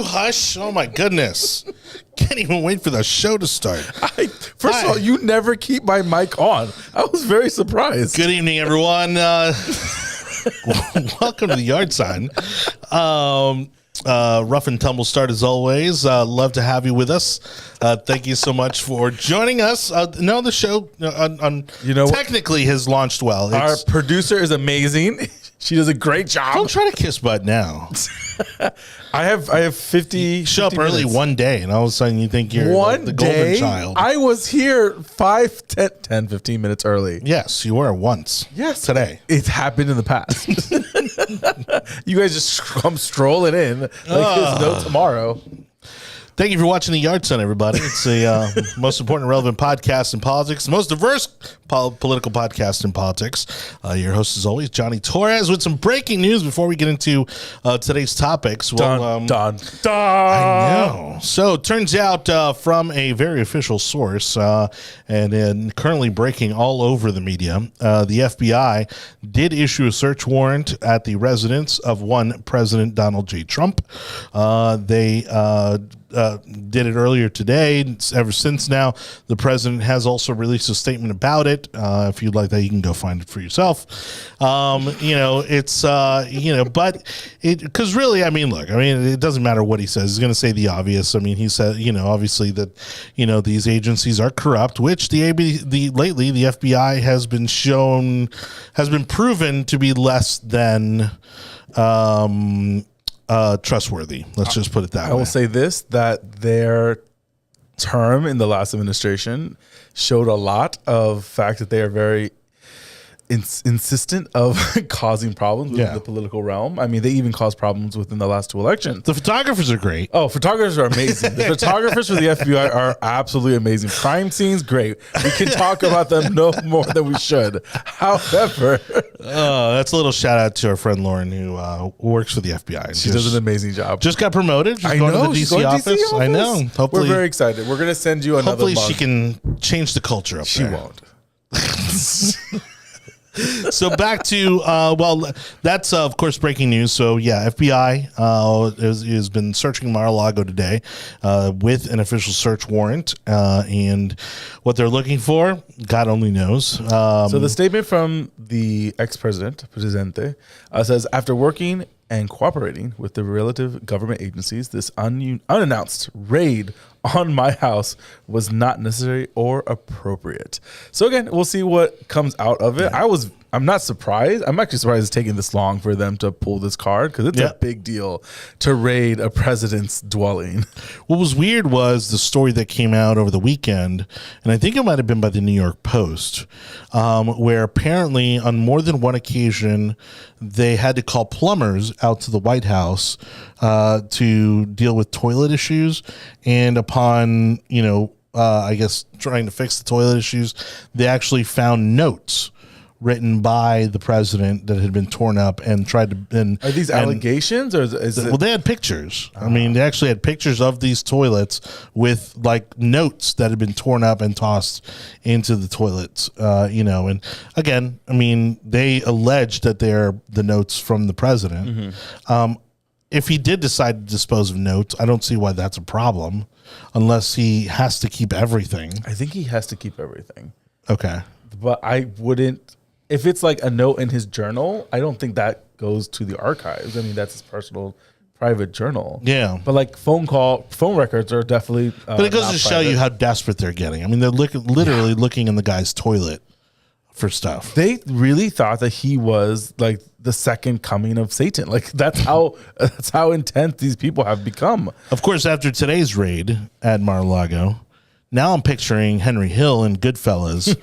you hush? Oh my goodness. Can't even wait for the show to start. First of all, you never keep my mic on. I was very surprised. Good evening, everyone. Welcome to the Yard Sign. Rough and tumble start as always. Love to have you with us. Thank you so much for joining us. The show technically has launched well. Our producer is amazing. She does a great job. Don't try to kiss butt now. I have 50. Show up early one day, and all of a sudden you think you're the golden child. I was here 10, 15 minutes early. Yes, you were once. Yes, today. It's happened in the past. You guys just come strolling in like there's no tomorrow. Thank you for watching The Yard Sign, everybody. It's the most important and relevant podcast in politics, the most diverse political podcast in politics. Your host, as always, Jonny Torres, with some breaking news before we get into today's topics. Dun. I know. So it turns out from a very official source, and currently breaking all over the media, the FBI did issue a search warrant at the residence of one President Donald J. Trump. They did it earlier today. Ever since now, the president has also released a statement about it. If you'd like that, you can go find it for yourself. But because really, it doesn't matter what he says. He's going to say the obvious. He said, obviously that, these agencies are corrupt, which lately the FBI has been proven to be less than, trustworthy. Let's just put it that way. I will say this, that their term in the last administration showed a lot of fact that they are very insistent of causing problems within the political realm. They even caused problems within the last two elections. The photographers are great. Oh, photographers are amazing. The photographers for the FBI are absolutely amazing. Crime scenes, great. We can talk about them no more than we should. However, that's a little shout out to our friend Lauren, who works for the FBI. She does an amazing job. Just got promoted. I know. She's going to the DC office. I know. Hopefully, we're very excited. We're going to send you another Hopefully month. She can change the culture up there. She won't. So back to, that's of course breaking news. So FBI has been searching Mar-a-Lago today with an official search warrant, and what they're looking for, God only knows. So the statement from the ex-president, Presidente, says, after working and cooperating with the relative government agencies, this unannounced raid on my house was not necessary or appropriate. So again, we'll see what comes out of it. Yeah. I'm not surprised. I'm actually surprised it's taking this long for them to pull this card, because it's a big deal to raid a president's dwelling. What was weird was the story that came out over the weekend, and I think it might have been by the New York Post, where apparently on more than one occasion they had to call plumbers out to the White House to deal with toilet issues, and upon I guess trying to fix the toilet issues, they actually found notes written by the president that had been torn up and tried to. Are these allegations, or is it? Well, they had pictures. They actually had pictures of these toilets with like notes that had been torn up and tossed into the toilets. And again, they allege that they're the notes from the president. Mm-hmm. If he did decide to dispose of notes, I don't see why that's a problem, unless he has to keep everything. I think he has to keep everything. Okay. But I wouldn't, if it's like a note in his journal, I don't think that goes to the archives. That's his personal private journal. Yeah. But like phone records are definitely but it goes to show you how desperate they're getting. They're literally looking in the guy's toilet for stuff. They really thought that he was like the second coming of Satan. Like that's how intense these people have become. Of course, after today's raid at Mar-a-Lago, now I'm picturing Henry Hill in Goodfellas,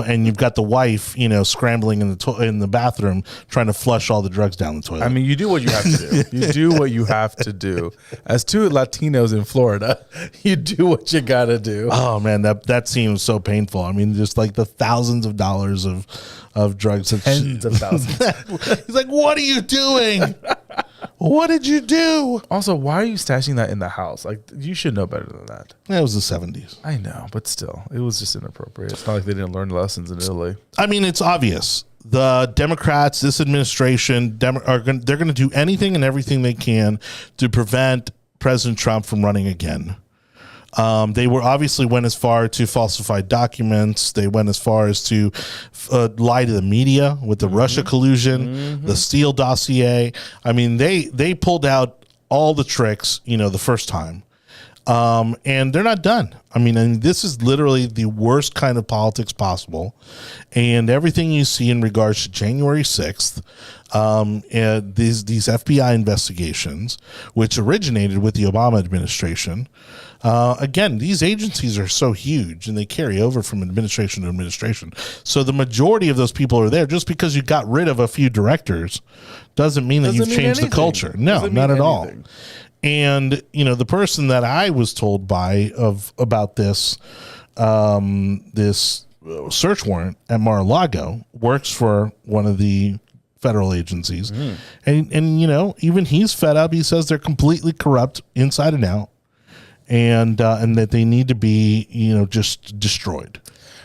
and you've got the wife, scrambling in the bathroom trying to flush all the drugs down the toilet. You do what you have to do. You do what you have to do. As two Latinos in Florida, you do what you gotta do. Oh man, that seems so painful. Just like the thousands of dollars of drugs. Tens of thousands. He's like, what are you doing? What did you do? Also, why are you stashing that in the house? Like, you should know better than that. That was the 70s. I know, but still, it was just inappropriate. It's not like they didn't learn lessons in Italy. It's obvious. The Democrats, this administration, they're going to do anything and everything they can to prevent President Trump from running again. They obviously went as far to falsify documents. They went as far as to lie to the media with the Russia collusion, the Steele dossier. I mean, they pulled out all the tricks, the first time. And they're not done. I mean, and this is literally the worst kind of politics possible. And everything you see in regards to January 6th, and these FBI investigations, which originated with the Obama administration, again, these agencies are so huge and they carry over from administration to administration. So the majority of those people are there. Just because you got rid of a few directors doesn't mean that you've changed the culture. No, not at all. And, the person that I was told about this search warrant at Mar-a-Lago works for one of the federal agencies. And even he's fed up. He says they're completely corrupt inside and out, and that they need to be, just destroyed.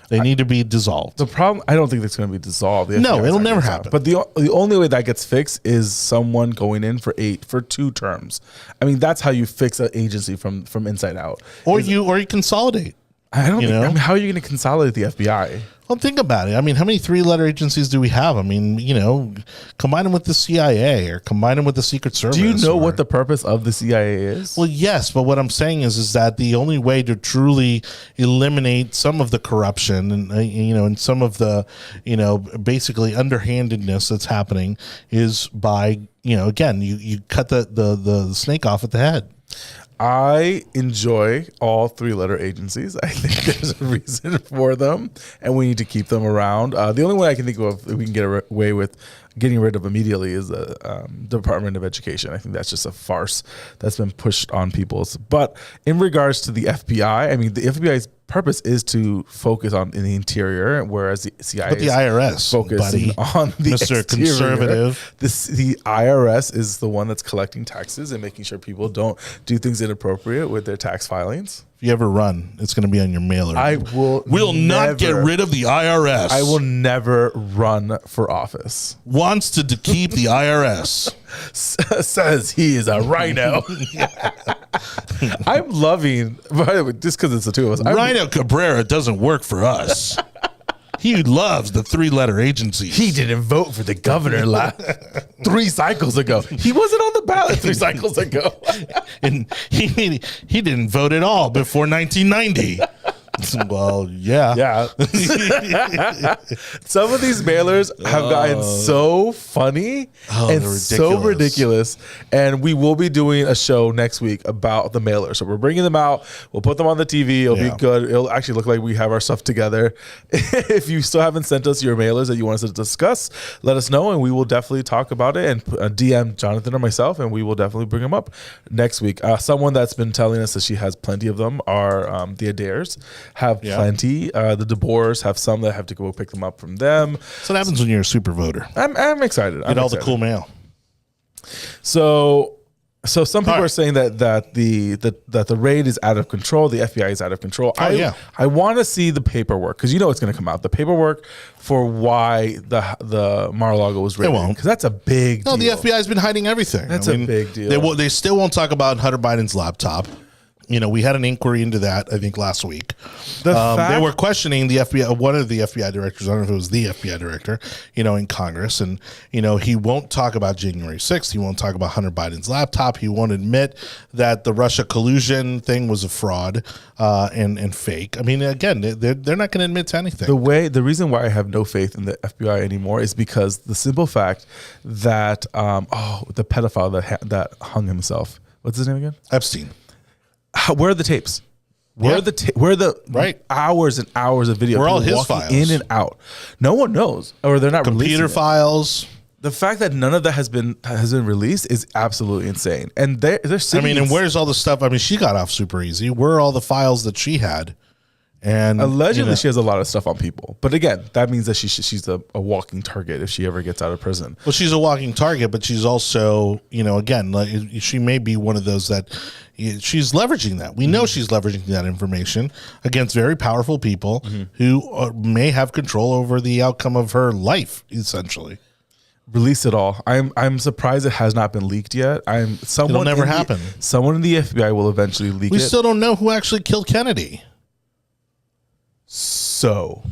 They need to be dissolved. The problem, I don't think it's going to be dissolved. No, it'll never happen. But the only way that gets fixed is someone going in for 2 terms. I mean, that's how you fix an agency from inside out. Or you consolidate. I don't know. How are you going to consolidate the FBI? Well, think about it. I mean, how many 3-letter agencies do we have? I mean, combine them with the CIA or combine them with the Secret Service. Do you know what the purpose of the CIA is? Well, yes, but what I'm saying is that the only way to truly eliminate some of the corruption and some of the, basically underhandedness that's happening is by, again, you cut the snake off at the head. I enjoy all 3-letter agencies. I think there's a reason for them, and we need to keep them around. The only way I can think of that we can get away with getting rid of immediately is the Department of Education. I think that's just a farce that's been pushed on people. But in regards to the FBI, I mean, the FBI's purpose is to focus on in the interior, whereas the CIA but the IRS focusing on the Mr. exterior. Conservative. The IRS is the one that's collecting taxes and making sure people don't do things inappropriate with their tax filings. If you ever run, it's going to be on your mailer. We'll not get rid of the IRS. I will never run for office. Wants to keep the IRS. Says he is a rhino. I'm loving, by the way, just because it's the two of us. Rhino Cabrera doesn't work for us. He loves the 3-letter agencies. He didn't vote for the governor 3 cycles ago. He wasn't on the ballot 3 cycles ago. And he didn't vote at all before 1990. Well, yeah. Some of these mailers have gotten so funny and so ridiculous. And we will be doing a show next week about the mailers. So we're bringing them out. We'll put them on the TV. It'll be good. It'll actually look like we have our stuff together. If you still haven't sent us your mailers that you want us to discuss, let us know, and we will definitely talk about it and DM Jonathan or myself, and we will definitely bring them up next week. Someone that's been telling us that she has plenty of them are the Adaires. Have plenty. The DeBoers have some that have to go pick them up from them. So what happens when you're a super voter? I'm excited. Get all the cool mail. So some people are saying that the raid is out of control. The FBI is out of control. I want to see the paperwork because it's going to come out. The paperwork for why the Mar-a-Lago was raided. They won't, because that's a big deal. No, the FBI has been hiding everything. That's a big deal. They still won't talk about Hunter Biden's laptop. We had an inquiry into that, I think, last week. They were questioning the FBI, one of the FBI directors, I don't know if it was the FBI director, in Congress. And, he won't talk about January 6th. He won't talk about Hunter Biden's laptop. He won't admit that the Russia collusion thing was a fraud and fake. I mean, again, they're not going to admit to anything. The reason why I have no faith in the FBI anymore is because the simple fact that, the pedophile that hung himself, what's his name again? Epstein. Where are the tapes? Where are the hours and hours of video? Where are all his files? In and out. No one knows, or they're not computer files. The fact that none of that has been released is absolutely insane. And they're and where's all the stuff? I mean, she got off super easy. Where are all the files that she had? And allegedly, she has a lot of stuff on people. But again, that means that she's a walking target if she ever gets out of prison. Well, she's a walking target, but she's also, again, like she may be one of those that she's leveraging that. We know she's leveraging that information against very powerful people who may have control over the outcome of her life, essentially. release it all. I'm surprised it has not been leaked yet. It'll never happen. Someone in the FBI will eventually leak it. We still don't know who actually killed Kennedy. So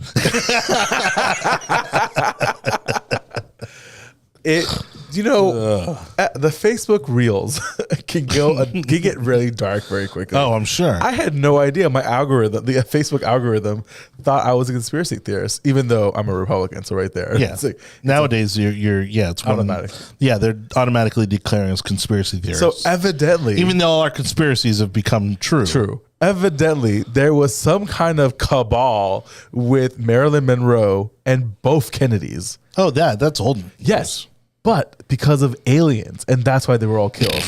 the Facebook Reels can get really dark very quickly. Oh, I'm sure. I had no idea. My algorithm, the Facebook algorithm, thought I was a conspiracy theorist, even though I'm a Republican. So right there, yeah. Nowadays, it's automatic. They're automatically declaring as conspiracy theorists. So evidently, even though all our conspiracies have become true. Evidently, there was some kind of cabal with Marilyn Monroe and both Kennedys. Oh, that's old. Yes. But because of aliens, and that's why they were all killed.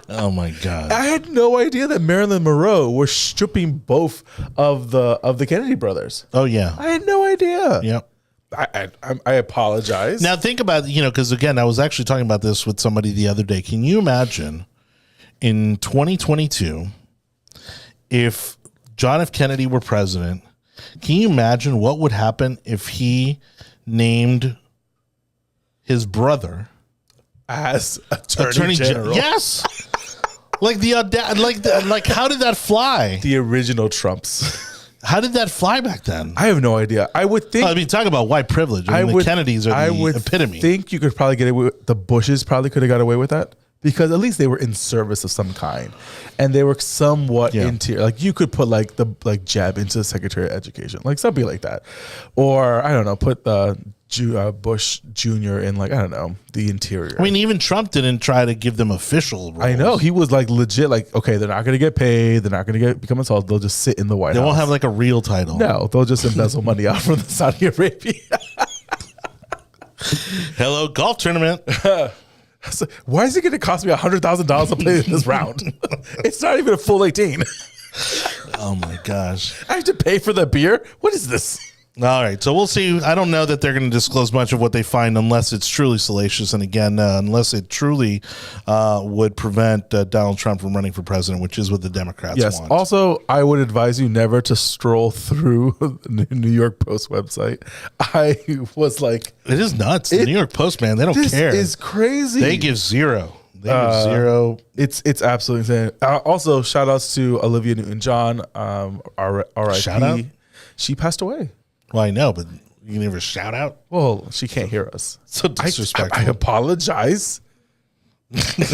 Oh my God! I had no idea that Marilyn Monroe was stripping both of the Kennedy brothers. Oh yeah, I had no idea. Yep. I apologize. Now think about because again, I was actually talking about this with somebody the other day. Can you imagine in 2022 if John F. Kennedy were president? Can you imagine what would happen if he named his brother as Attorney General? Yes. Like how did that fly? The original Trumps. How did that fly back then? I have no idea. I would think. I mean, talk about white privilege. The Kennedys are the epitome. I think you could probably get away with, the Bushes probably could have got away with that because at least they were in service of some kind, and they were somewhat interior. Like you could put Jeb into the Secretary of Education, like something like that, or I don't know, put Bush Jr. in the interior. I mean, even Trump didn't try to give them official roles. I know he was legit. Okay, they're not going to get paid. They're not going to become insulted. They'll just sit in the White House. They won't have a real title. No, they'll just embezzle money out from the Saudi Arabia. Hello, golf tournament. So why is it going to cost me $100,000 to play in this round? It's not even a full 18. Oh my gosh! I have to pay for the beer. What is this? All right, so we'll see. I don't know that they're going to disclose much of what they find unless it's truly salacious, and again, unless it truly would prevent Donald Trump from running for president, which is what the Democrats want. Also, I would advise you never to stroll through the New York Post website. I was like, it is nuts. The New York Post, man, they don't care. This is crazy. They give zero. They give zero. It's absolutely insane. Also, shout outs to Olivia Newton-John, RIP. Shout out? She passed away. Well, I know, but you can never shout out. Well, she can't hear us. So disrespectful. I apologize. It's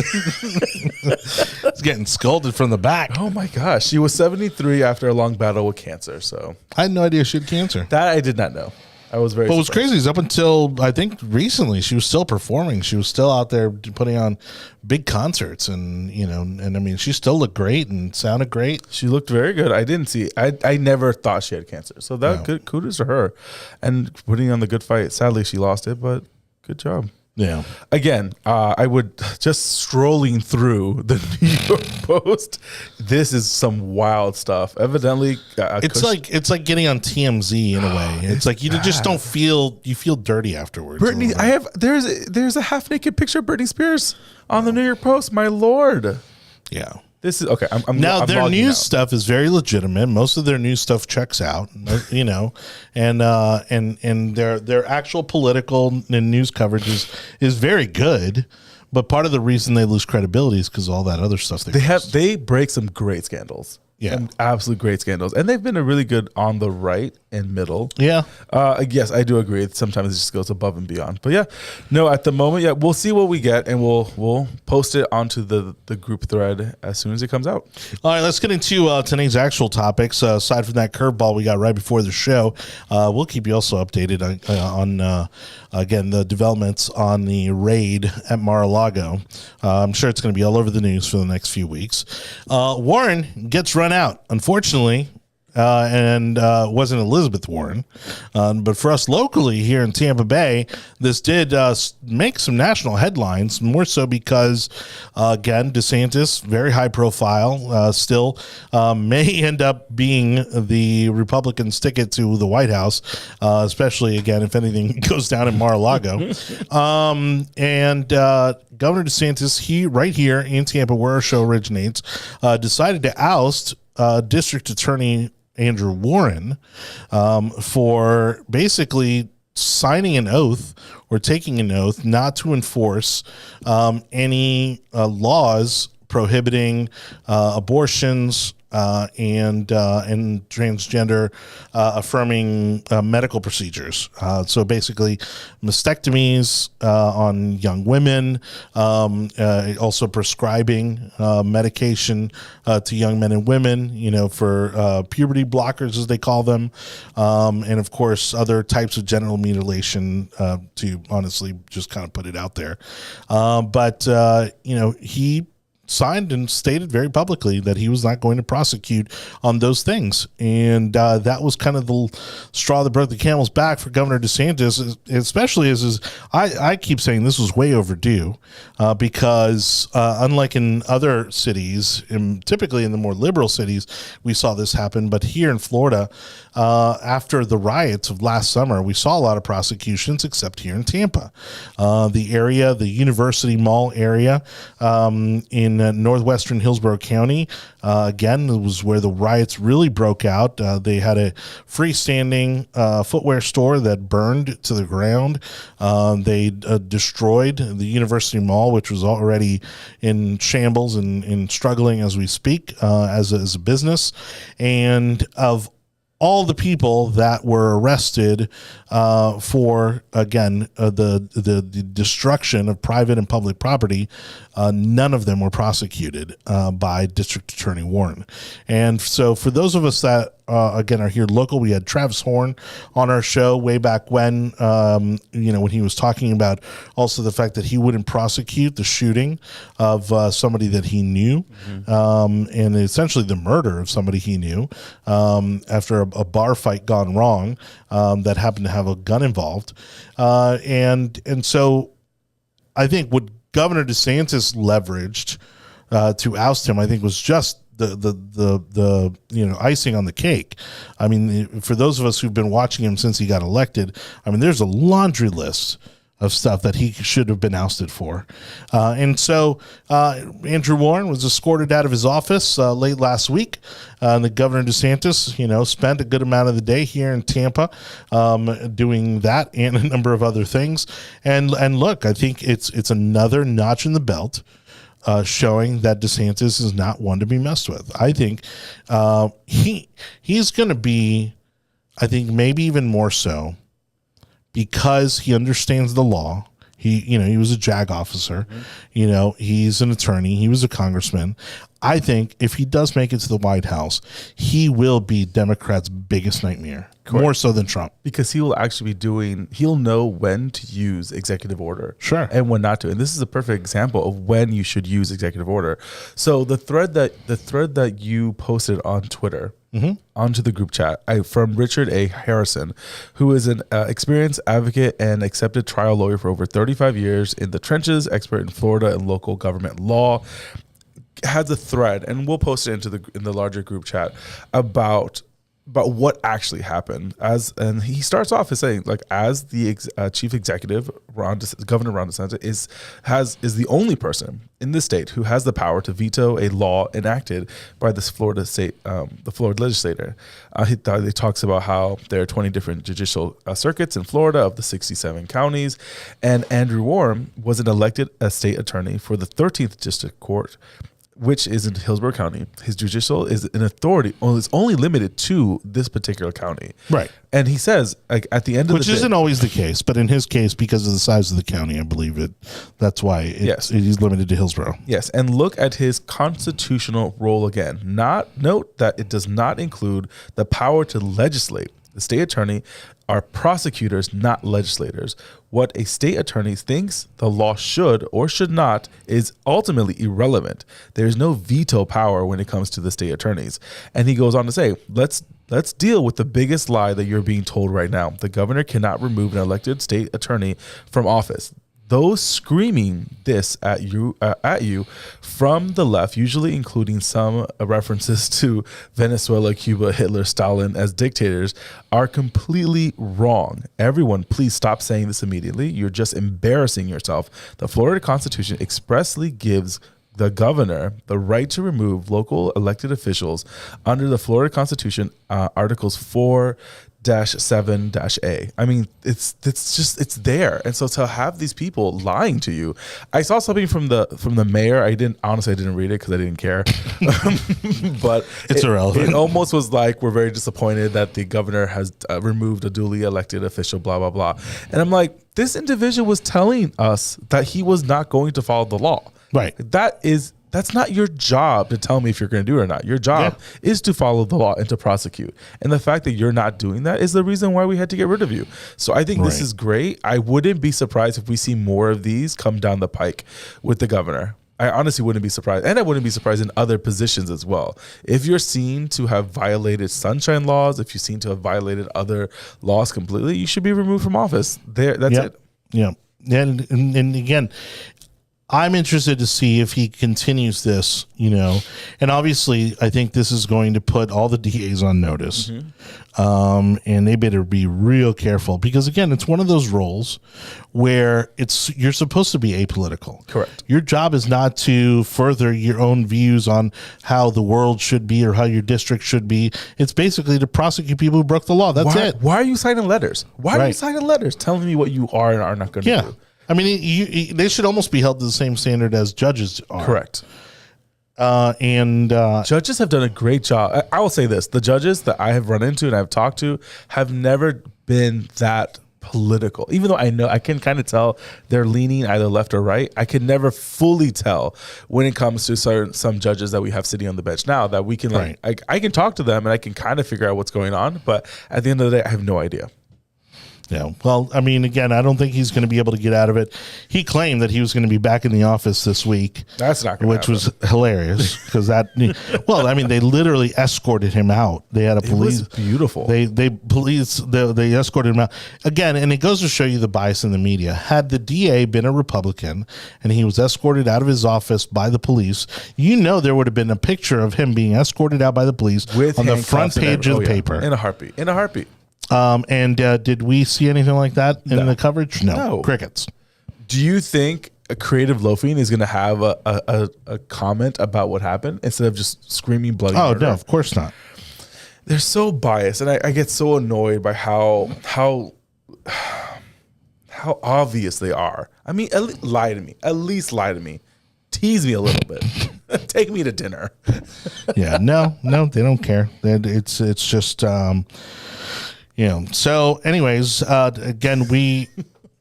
getting scolded from the back. Oh my gosh. She was 73 after a long battle with cancer. So I had no idea she had cancer. That I did not know. I was very. But what's crazy is up until I think recently, she was still performing. She was still out there putting on big concerts, and I mean, she still looked great and sounded great. She looked very good. I didn't see. I never thought she had cancer. So good. Kudos to her, and putting on the good fight. Sadly, she lost it, but good job. Yeah. Again, I would just strolling through the New York Post. This is some wild stuff. Evidently, it's like getting on TMZ in a way. It's like you just don't feel dirty afterwards. Britney, there's a half naked picture of Britney Spears on the New York Post. My Lord. Yeah. This is okay. I'm their news stuff is very legitimate. Most of their news stuff checks out, and their actual political and news coverage is very good. But part of the reason they lose credibility is because all that other stuff they break some great scandals. Yeah, some absolute great scandals, and they've been a really good on the right and middle. Yeah, yes, I do agree. Sometimes it just goes above and beyond. But yeah, no, at the moment, we'll see what we get, and we'll post it onto the group thread as soon as it comes out. All right, let's get into today's actual topics. Aside from that curveball we got right before the show, we'll keep you also updated on again the developments on the raid at Mar-a-Lago. I'm sure it's going to be all over the news for the next few weeks. Warren gets run out, unfortunately, and wasn't Elizabeth Warren. But for us locally here in Tampa Bay, this did make some national headlines, more so because, again, DeSantis, very high profile, still may end up being the Republicans' ticket to the White House, especially, again, if anything goes down in Mar-a-Lago. And Governor DeSantis, right here in Tampa, where our show originates, decided to oust District Attorney Andrew Warren for basically signing an oath or taking an oath not to enforce any laws prohibiting abortions and transgender affirming medical procedures. So basically, mastectomies on young women, also prescribing medication to young men and women, for puberty blockers, as they call them, and of course, other types of genital mutilation, to honestly just kind of put it out there. But he signed and stated very publicly that he was not going to prosecute on those things. And that was kind of the straw that broke the camel's back for Governor DeSantis, especially as I keep saying this was way overdue, because unlike in other cities, and typically in the more liberal cities, we saw this happen. But here in Florida, after the riots of last summer, we saw a lot of prosecutions, except here in Tampa. The University Mall area in northwestern Hillsborough County, again, it was where the riots really broke out. They had a freestanding footwear store that burned to the ground. They destroyed the University Mall, which was already in shambles and struggling as we speak, as a business. And of all the people that were arrested for, again, the destruction of private and public property, none of them were prosecuted by District Attorney Warren. And so for those of us that, again, are here local, we had Travis Horn on our show way back when, when he was talking about also the fact that he wouldn't prosecute the shooting of somebody that he knew, and essentially the murder of somebody he knew after a bar fight gone wrong that happened to have a gun involved. And so I think what Governor DeSantis leveraged to oust him, I think, was just the icing on the cake. I mean, for those of us who've been watching him since he got elected, I mean, there's a laundry list of stuff that he should have been ousted for. And so Andrew Warren was escorted out of his office late last week. The Governor DeSantis, spent a good amount of the day here in Tampa doing that and a number of other things. And look, I think it's another notch in the belt, showing that DeSantis is not one to be messed with. I think he's going to be, I think maybe even more so, because he understands the law. He was a JAG officer. He's an attorney. He was a congressman. I think if he does make it to the White House, he will be Democrats' biggest nightmare. Correct. More so than Trump. Because he will actually he'll know when to use executive order. Sure. And when not to. And this is a perfect example of when you should use executive order. So the thread that you posted on Twitter, onto the group chat from Richard A. Harrison, who is an experienced advocate and accepted trial lawyer for over 35 years in the trenches, expert in Florida and local government law, has a thread, and we'll post it in the larger group chat about what actually happened. And he starts off as saying, like, as the chief executive, Governor Ron DeSantis is the only person in the state who has the power to veto a law enacted by this Florida state, the Florida legislator. He talks about how there are 20 different judicial circuits in Florida of the 67 counties, and Andrew Warren was an elected state attorney for the 13th District Court, which is in Hillsborough County. His judicial is an authority, is only limited to this particular county. Right. And he says, like, at the end of the day, which isn't always the case, but in his case, because of the size of the county, I believe that's why he's limited to Hillsborough. Yes. And look at his constitutional role again. Note that it does not include the power to legislate. The state attorney are prosecutors, not legislators. What a state attorney thinks the law should or should not is ultimately irrelevant. There's no veto power when it comes to the state attorneys. And he goes on to say, let's deal with the biggest lie that you're being told right now. The governor cannot remove an elected state attorney from office. Those screaming this at you from the left, usually including some references to Venezuela, Cuba, Hitler, Stalin as dictators, are completely wrong. Everyone, please stop saying this immediately. You're just embarrassing yourself. The Florida Constitution expressly gives the governor the right to remove local elected officials under the Florida Constitution, Articles 4, 7-A. I mean, it's there. And so to have these people lying to you, I saw something from the mayor. I didn't read it because I didn't care. But it's irrelevant. It almost was like, we're very disappointed that the governor has removed a duly elected official, blah, blah, blah. And I'm like, this individual was telling us that he was not going to follow the law. Right. That's not your job to tell me if you're going to do it or not. Your job is to follow the law and to prosecute. And the fact that you're not doing that is the reason why we had to get rid of you. So I think this is great. I wouldn't be surprised if we see more of these come down the pike with the governor. I honestly wouldn't be surprised. And I wouldn't be surprised in other positions as well. If you're seen to have violated sunshine laws, if you're seen to have violated other laws completely, you should be removed from office. That's it. Yeah. And again, I'm interested to see if he continues this, and obviously I think this is going to put all the DAs on notice. And they better be real careful because, again, it's one of those roles where you're supposed to be apolitical. Correct. Your job is not to further your own views on how the world should be or how your district should be. It's basically to prosecute people who broke the law. That's it. Why are you signing letters? Why are you signing letters telling me what you are and are not going to do? I mean, they should almost be held to the same standard as judges are. Correct. And judges have done a great job. I will say this. The judges that I have run into and I've talked to have never been that political. Even though I can kind of tell they're leaning either left or right, I can never fully tell when it comes to some judges that we have sitting on the bench now that we can I can talk to them and I can kind of figure out what's going on. But at the end of the day, I have no idea. Yeah. Well, I mean, again, I don't think he's going to be able to get out of it. He claimed that he was going to be back in the office this week. That's not going to happen. Which was hilarious because well, I mean, they literally escorted him out. They had a police. It was beautiful. They escorted him out again, and it goes to show you the bias in the media. Had the DA been a Republican and he was escorted out of his office by the police, there would have been a picture of him being escorted out by the police on the front page of the paper in a heartbeat. And did we see anything like that in the coverage? No. Crickets. Do you think a Creative Loafing is going to have a comment about what happened instead of just screaming bloody murder? No, of course not. They're so biased, and I get so annoyed by how obvious they are. I mean, lie to me. At least lie to me. Tease me a little bit. Take me to dinner. Yeah, no, they don't care. It's just... So anyways, again,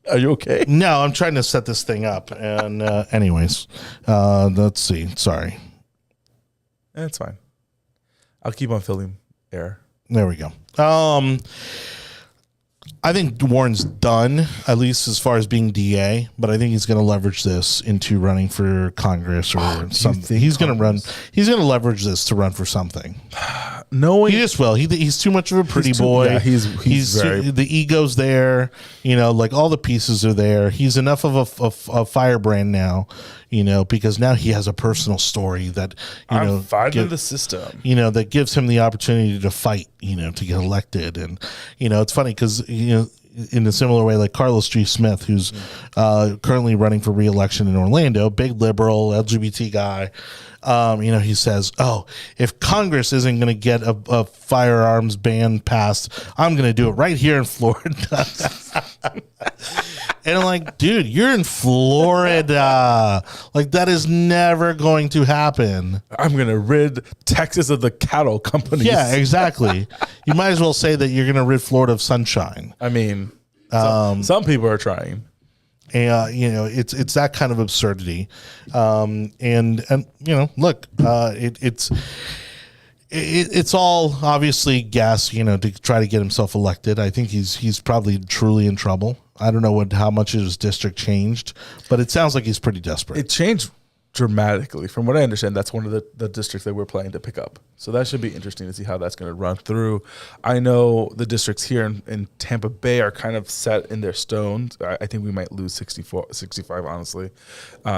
are you okay? No, I'm trying to set this thing up. And anyways, let's see. Sorry. It's fine. I'll keep on filling air. There we go. I think Warren's done, at least as far as being DA, but I think he's going to leverage this into running for Congress or something. He's going to leverage this to run for something. He just will. He's too much of a pretty boy. Yeah, he's very, the ego's there. Like all the pieces are there. He's enough of a firebrand now. Because now he has a personal story that I'm fighting the system. That gives him the opportunity to fight. To get elected, and it's funny because in a similar way, like Carlos G. Smith, who's currently running for re-election in Orlando, big liberal LGBT guy. He says, if Congress isn't going to get a firearms ban passed, I'm going to do it right here in Florida. And I'm like, dude, you're in Florida. Like, that is never going to happen. I'm going to rid Texas of the cattle companies. Yeah, exactly. You might as well say that you're going to rid Florida of sunshine. I mean, some people are trying. And it's that kind of absurdity, and look, it's all obviously gas, to try to get himself elected. I think he's probably truly in trouble. I don't know how much his district changed, but it sounds like he's pretty desperate. It changed dramatically. From what I understand, that's one of the districts that we're planning to pick up. So that should be interesting to see how that's going to run through. I know the districts here in Tampa Bay are kind of set in their stone. I think we might lose 65, honestly,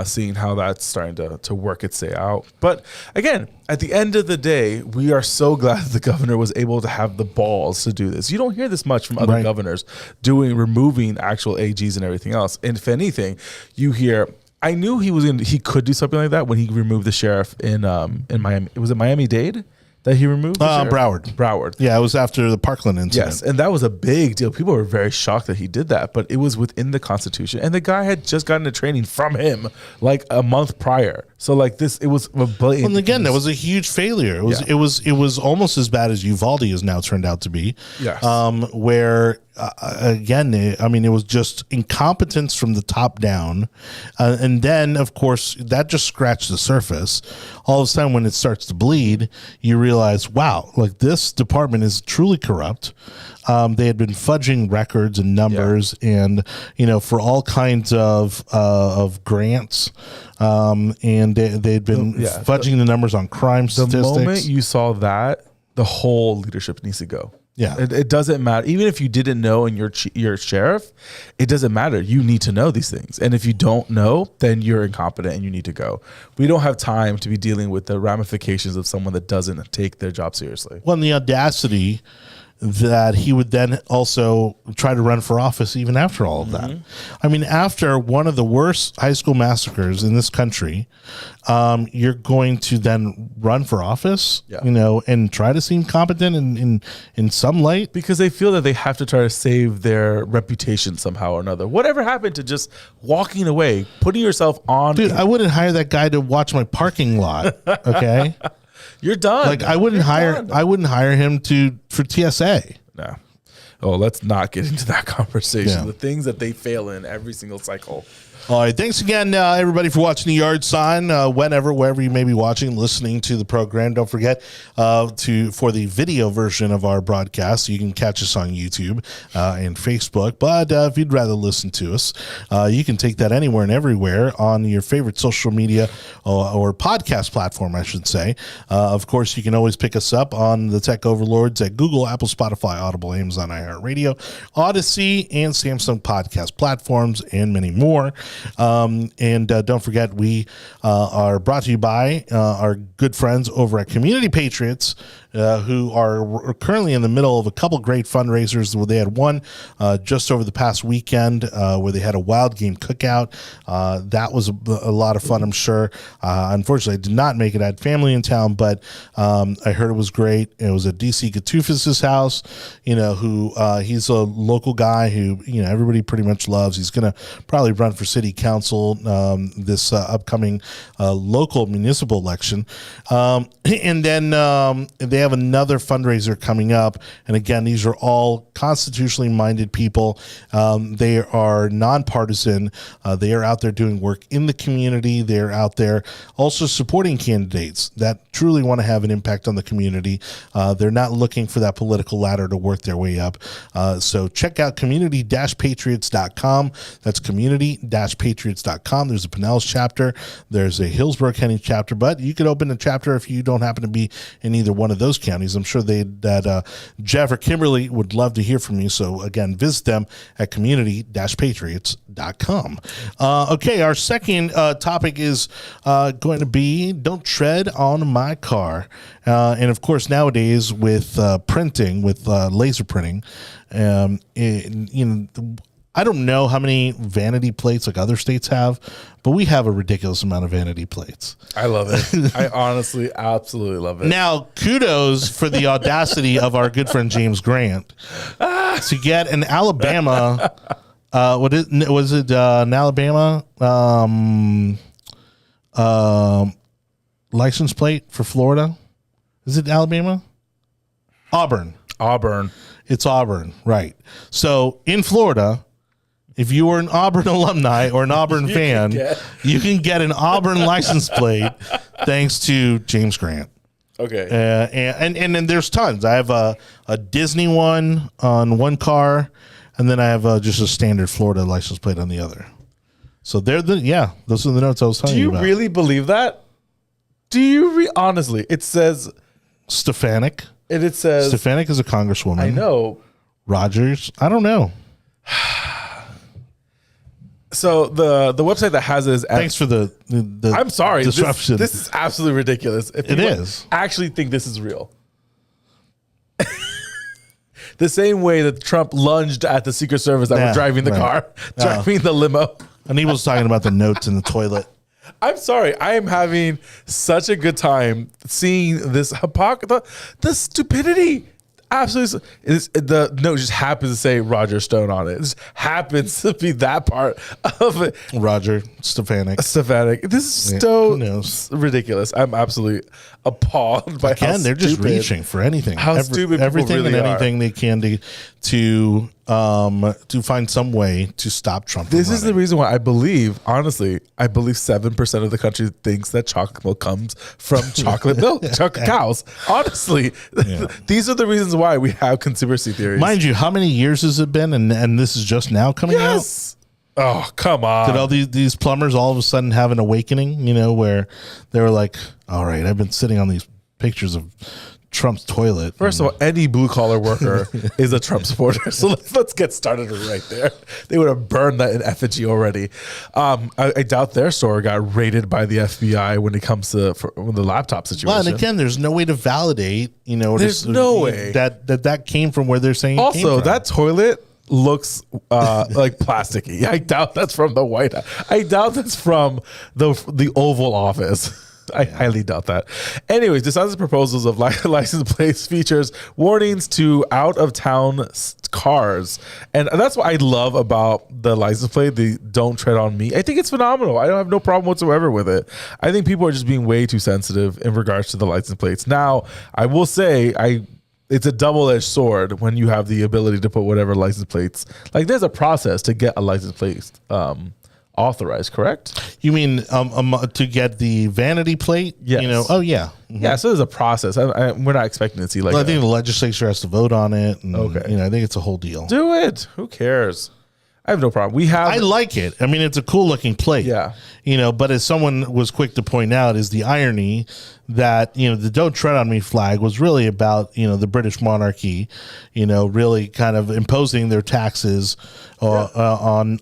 seeing how that's starting to work its way out. But again, at the end of the day, we are so glad the governor was able to have the balls to do this. You don't hear this much from other governors removing actual AGs and everything else. And if anything, you hear... I knew he could do something like that when he removed the sheriff in Miami. Was it Miami-Dade? that he removed? Broward. Yeah, it was after the Parkland incident. Yes, and that was a big deal. People were very shocked that he did that, but it was within the Constitution, and the guy had just gotten a training from him like a month prior. So like this, it was a blatant. And again, that was a huge failure. It was almost as bad as Uvalde has now turned out to be. Yes. Where again, it was just incompetence from the top down, and then of course that just scratched the surface. All of a sudden, when it starts to bleed, you realize, wow, like this department is truly corrupt. They had been fudging records and numbers, and for all kinds of grants, and they'd been fudging the numbers on crime statistics. The moment you saw that, the whole leadership needs to go. Yeah, it doesn't matter. Even if you didn't know and you're sheriff, it doesn't matter. You need to know these things. And if you don't know, then you're incompetent and you need to go. We don't have time to be dealing with the ramifications of someone that doesn't take their job seriously. Well, and the audacity that he would then also try to run for office even after all of that. I mean, after one of the worst high school massacres in this country, you're going to then run for office, and try to seem competent in some light? Because they feel that they have to try to save their reputation somehow or another. Whatever happened to just walking away, putting yourself on? Dude, I wouldn't hire that guy to watch my parking lot, okay? You're done. Like I wouldn't hire him for TSA. No. Oh, let's not get into that conversation. Yeah. The things that they fail in every single cycle. All right. Thanks again, everybody, for watching the Yard Sign. Wherever you may be watching, listening to the program. Don't forget for the video version of our broadcast, you can catch us on YouTube and Facebook. But if you'd rather listen to us, you can take that anywhere and everywhere on your favorite social media or podcast platform, I should say. Of course, you can always pick us up on the Tech Overlords at Google, Apple, Spotify, Audible, Amazon, iHeartRadio, Odyssey, and Samsung podcast platforms, and many more. And don't forget, we are brought to you by our good friends over at Community Patriots, who are currently in the middle of a couple great fundraisers. Where they had one just over the past weekend where they had a wild game cookout. That was a lot of fun, I'm sure. Unfortunately, I did not make it. I had family in town, but I heard it was great. It was at DC Gatufis' house, who he's a local guy who, everybody pretty much loves. He's going to probably run for city council this upcoming local municipal election. And then they have another fundraiser coming up. And again, these are all constitutionally minded people. They are nonpartisan. They are out there doing work in the community. They're out there also supporting candidates that truly want to have an impact on the community. They're not looking for that political ladder to work their way up. So check out community-patriots.com. That's community-patriots.com. There's a Pinellas chapter. There's a Hillsborough County chapter, but you could open a chapter if you don't happen to be in either one of those counties. I'm sure Jeff or Kimberly would love to hear from you. So again, visit them at community-patriots.com. Okay, our second topic is going to be don't tread on my car. And of course, nowadays with printing, with laser printing, I don't know how many vanity plates like other states have, but we have a ridiculous amount of vanity plates. I love it. I honestly absolutely love it. Now, kudos for the audacity of our good friend James Grant to get an Alabama. Was it an Alabama license plate for Florida? Is it Alabama? Auburn. It's Auburn, right? So in Florida, if you were an Auburn alumni or an Auburn fan, you can get an Auburn license plate thanks to James Grant. Okay. And then there's tons. I have a Disney one on one car, and then I have just a standard Florida license plate on the other. So those are the notes I was telling you about. Do you really believe that? Honestly, it says Stefanik. It says Stefanik is a congresswoman. I know. Rogers, I don't know. So the website that has it is thanks for the I'm sorry, disruption. This is absolutely ridiculous. If it is. Actually think this is real. The same way that Trump lunged at the Secret Service that were driving the car, driving the limo. And he was talking about the notes in the toilet. I'm sorry. I am having such a good time seeing this hypocrisy, the stupidity. Absolutely. The note just happens to say Roger Stone on it. It just happens to be that part of it. Roger Stefanik. This is so ridiculous. I'm absolutely appalled by how they're just reaching for anything. Stupid everything really and anything they can to find some way to stop Trump. This is the reason why I believe, honestly, 7% of the country thinks that chocolate milk comes from chocolate milk, chocolate cows. Honestly, these are the reasons why we have conspiracy theories. Mind you, how many years has it been? And this is just now coming out? Oh, come on. Did all these plumbers all of a sudden have an awakening, where they were like, all right, I've been sitting on these pictures of Trump's toilet. First of all, any blue collar worker is a Trump supporter. So let's get started right there. They would have burned that in effigy already. I doubt their store got raided by the FBI when it comes to the laptop situation. Well, and again, there's no way to validate, there's no way that came from where they're saying it came from. That toilet looks like plasticky. I doubt that's from the White House. I doubt that's from the Oval Office. I highly doubt that. Anyways, DeSantis' proposals of license plates features warnings to out-of-town cars. And that's what I love about the license plate, the don't tread on me. I think it's phenomenal. I don't have no problem whatsoever with it. I think people are just being way too sensitive in regards to the license plates. Now, I will say, it's a double-edged sword when you have the ability to put whatever license plates. Like, there's a process to get a license plate authorized, correct? You mean to get the vanity plate? Yes. Oh, yeah. Mm-hmm. Yeah, so there's a process. We're not expecting to see like I think the legislature has to vote on it. And, okay. I think it's a whole deal. Do it. Who cares? I have no problem. I like it. I mean, it's a cool looking plate. Yeah. But as someone was quick to point out, is the irony that, the Don't Tread on Me flag was really about, the British monarchy, really kind of imposing their taxes on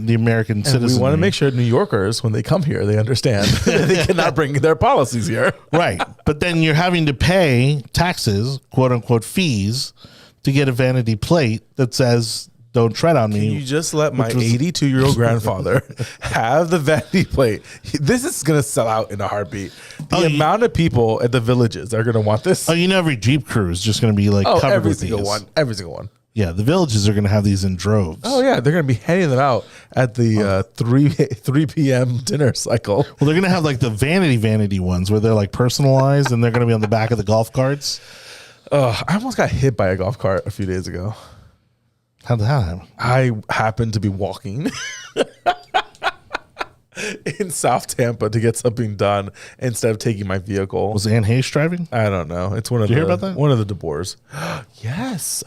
the American citizens. We want to make sure New Yorkers, when they come here, they understand that they cannot bring their policies here. Right. But then you're having to pay taxes, quote unquote, fees to get a vanity plate that says, don't tread on me. Can you just let my 82-year-old grandfather have the vanity plate? This is going to sell out in a heartbeat. The amount of people at the villages are going to want this. Every Jeep crew is just going to be like covered every with single these. one. Every single one. Yeah, the villages are going to have these in droves. Oh, yeah. They're going to be handing them out at the 3 p.m. dinner cycle. Well, they're going to have like the vanity ones where they're like personalized and they're going to be on the back of the golf carts. I almost got hit by a golf cart a few days ago. How'd that happen? I happened to be walking in South Tampa to get something done instead of taking my vehicle. Was Ann Hayes driving? I don't know. It's one of Did you hear about that? One of the DeBoers. Yes.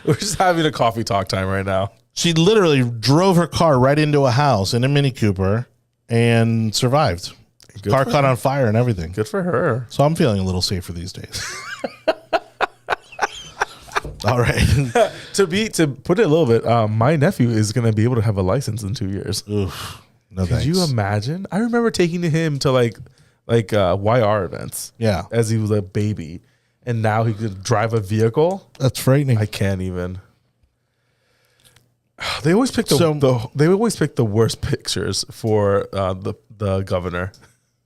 We're just having a coffee talk time right now. She literally drove her car right into a house in a Mini Cooper and survived. Car caught on fire and everything. Good for her. So I'm feeling a little safer these days. All right. To put it a little bit, my nephew is going to be able to have a license in 2 years. Oof. No Could thanks. you imagine? I remember taking him to like YR events. Yeah. As he was a baby, and now he could drive a vehicle. That's frightening. I can't even. They always pick the worst pictures for the governor.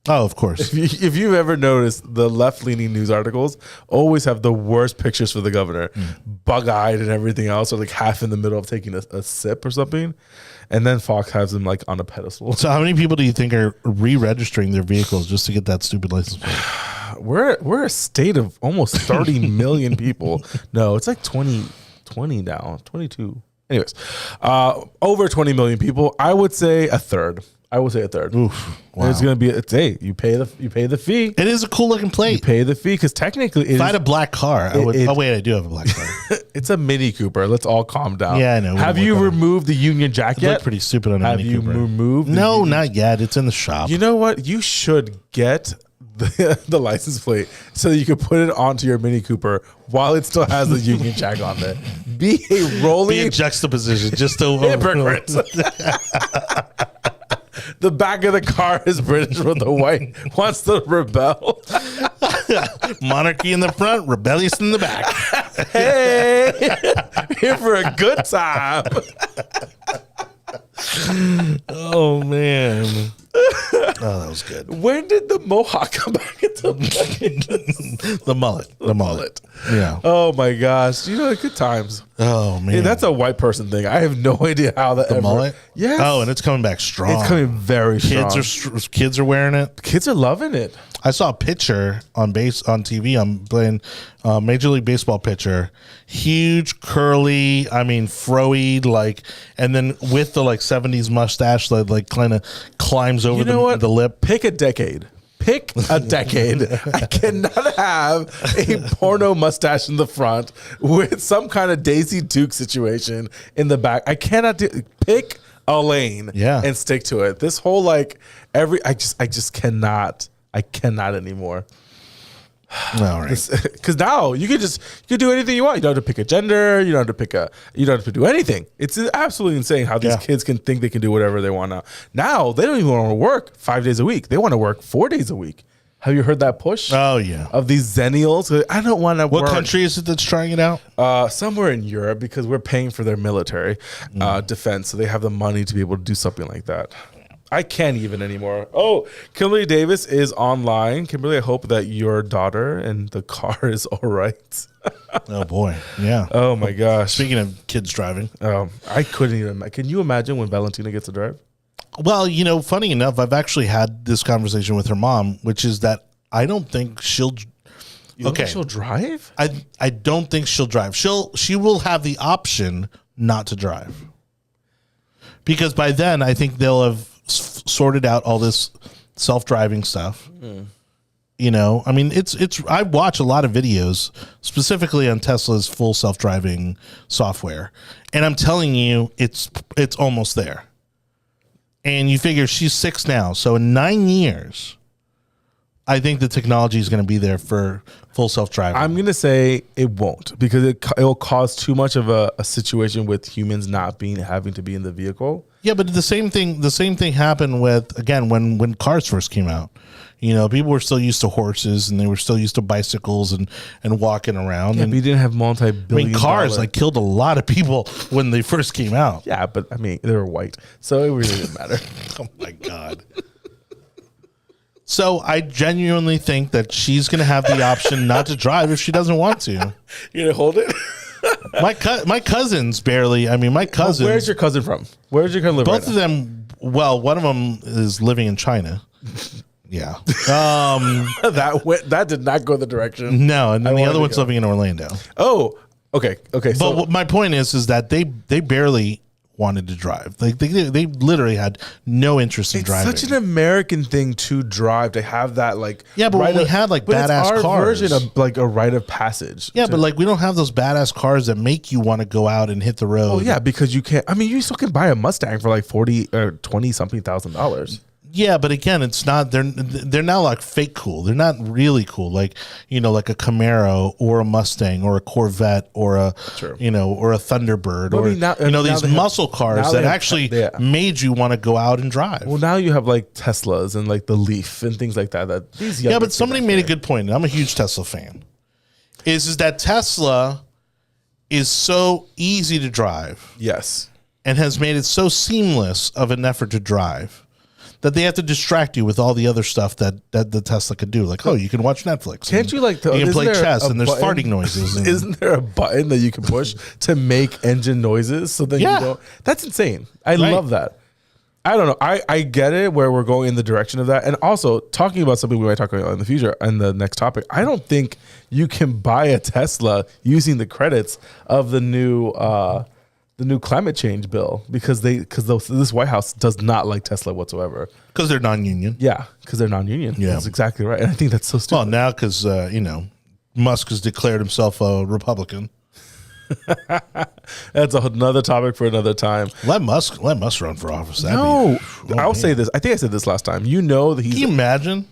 Oh, of course. If you've ever noticed, the left-leaning news articles always have the worst pictures for the governor, bug-eyed and everything else, or like half in the middle of taking a sip or something, and then Fox has him like on a pedestal. So, how many people do you think are re-registering their vehicles just to get that stupid license plate? We're a state of almost 30 million people. No, it's like 20 now, 22. Anyways, over 20 million people. I would say a third. Oof. Wow. It's going to be you pay the fee. It is a cool looking plate. You pay the fee because technically if I had a black car, I would. Oh wait, I do have a black car. It's a Mini Cooper. Let's all calm down. Yeah, I know. Have you removed the Union Jack yet? It looked pretty stupid on a Mini Cooper. Have you removed? No, not yet. It's in the shop. You know what? You should get the license plate so that you can put it onto your Mini Cooper while it still has the Union Jack on there. Be a juxtaposition, just to hypocrite. The back of the car is British with the white. Wants to rebel. Monarchy in the front, rebellious in the back. Hey, here for a good time. Oh man. Oh, that was good. When did the mohawk come back into play? The mullet. Yeah. Oh my gosh. Good times. Oh man. Yeah, that's a white person thing. I have no idea how that the mullet. Yes. Oh, and it's coming back strong. It's coming very strong. Kids are wearing it. Kids are loving it. I saw a pitcher on TV. I'm playing Major League Baseball pitcher, huge, curly, froey, and then with the 70s mustache that kind of climbs over the lip. Pick a decade. I cannot have a porno mustache in the front with some kind of Daisy Duke situation in the back. I cannot pick a lane and stick to it. This whole I just cannot. I cannot anymore. All right. Because now you can do anything you want. You don't have to pick a gender. You don't have to do anything. It's absolutely insane how these kids can think they can do whatever they want now. Now they don't even want to work 5 days a week. They want to work 4 days a week. Have you heard that push? Oh yeah. Of these Zennials. I don't want to work. What country is it that's trying it out? Somewhere in Europe, because we're paying for their military defense, so they have the money to be able to do something like that. I can't even anymore. Oh, Kimberly Davis is online. Kimberly, I hope that your daughter and the car is all right. Oh, boy. Yeah. Oh, my gosh. Speaking of kids driving. I couldn't even. Can you imagine when Valentina gets to drive? Well, funny enough, I've actually had this conversation with her mom, which is that I don't think she'll... You don't think she'll drive? I don't think she'll drive. She will have the option not to drive. Because by then, I think they'll have sorted out all this self-driving stuff. It's I watch a lot of videos specifically on Tesla's full self-driving software, and I'm telling you it's almost there. And you figure she's 6 now, so in 9 years I think the technology is going to be there for full self-driving. I'm going to say it won't, because it will cause too much of a situation with humans not having to be in the vehicle. Yeah, but the same thing happened with, again, when cars first came out. People were still used to horses, and they were still used to bicycles and walking around. Yeah, but you didn't have multi-billion cars killed a lot of people when they first came out. Yeah, but they were white, so it really didn't matter. Oh my God. So I genuinely think that she's going to have the option not to drive if she doesn't want to. You're going to hold it? My cousins barely. My cousins. Where's your cousin from? Where's your cousin live? Both of them. Well, one of them is living in China. Yeah. That did not go the direction. No, and then the other one's living in Orlando. Oh, okay. But my point is that they barely wanted to drive. They literally had no interest in driving. It's such an American thing to drive, to have that but when we had badass it's our cars, version of a rite of passage. Yeah, but we don't have those badass cars that make you want to go out and hit the road. Oh yeah, because you can't. you still can buy a Mustang for $40,000 or $20-something thousand. Yeah, but again, it's not. They're now fake cool. They're not really cool. Like a Camaro or a Mustang or a Corvette or a or a Thunderbird or these muscle cars that actually made you want to go out and drive. Well, now you have Teslas and the Leaf and things like that. But somebody made a good point, and I'm a huge Tesla fan. Is that Tesla is so easy to drive? Yes, and has made it so seamless of an effort to drive that they have to distract you with all the other stuff that the Tesla could do. You can watch Netflix. Can't you you can play chess and there's farting noises. Isn't there a button that you can push to make engine noises so that you don't? That's insane. I love that. I don't know. I get it where we're going in the direction of that. And also talking about something we might talk about in the future and the next topic, I don't think you can buy a Tesla using the credits of the new climate change bill, because this White House does not like Tesla whatsoever. Because they're non-union. Yeah, because they're non-union. Yeah, that's exactly right. And I think that's so stupid. Well, now because Musk has declared himself a Republican. That's another topic for another time. Let Musk run for office. I'll say this. I think I said this last time. That he's. Can you imagine?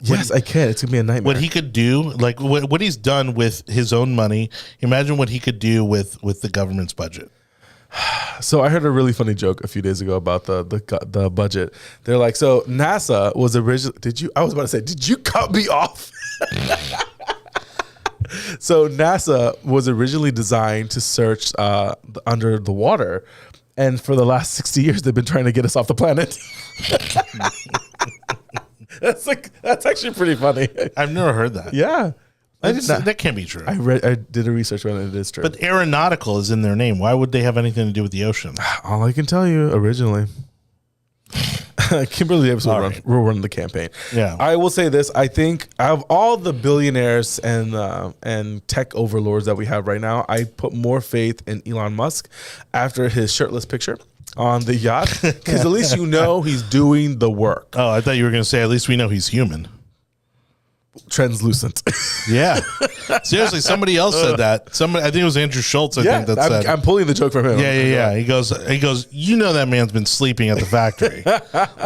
Yes, I can. It's gonna be a nightmare. What he could do, what he's done with his own money. Imagine what he could do with the government's budget. So I heard a really funny joke a few days ago about the budget. They're like, so NASA was originally. Did you cut me off? So NASA was originally designed to search under the water, And for the last 60 years, they've been trying to get us off the planet. That's actually pretty funny. I've never heard that. Yeah. That can't be true. I did a research on it. It is true. But aeronautical is in their name. Why would they have anything to do with the ocean? All I can tell you originally, Kimberly Davis will run the campaign. Yeah. I will say this. I think out of all the billionaires and tech overlords that we have right now, I put more faith in Elon Musk after his shirtless picture on the yacht, because at least he's doing the work. Oh, I thought you were going to say at least we know he's human. Translucent. Yeah. Seriously, somebody else said that. I think it was Andrew Schultz, I think, that said. I'm pulling the joke from him. Yeah. He goes, that man's been sleeping at the factory.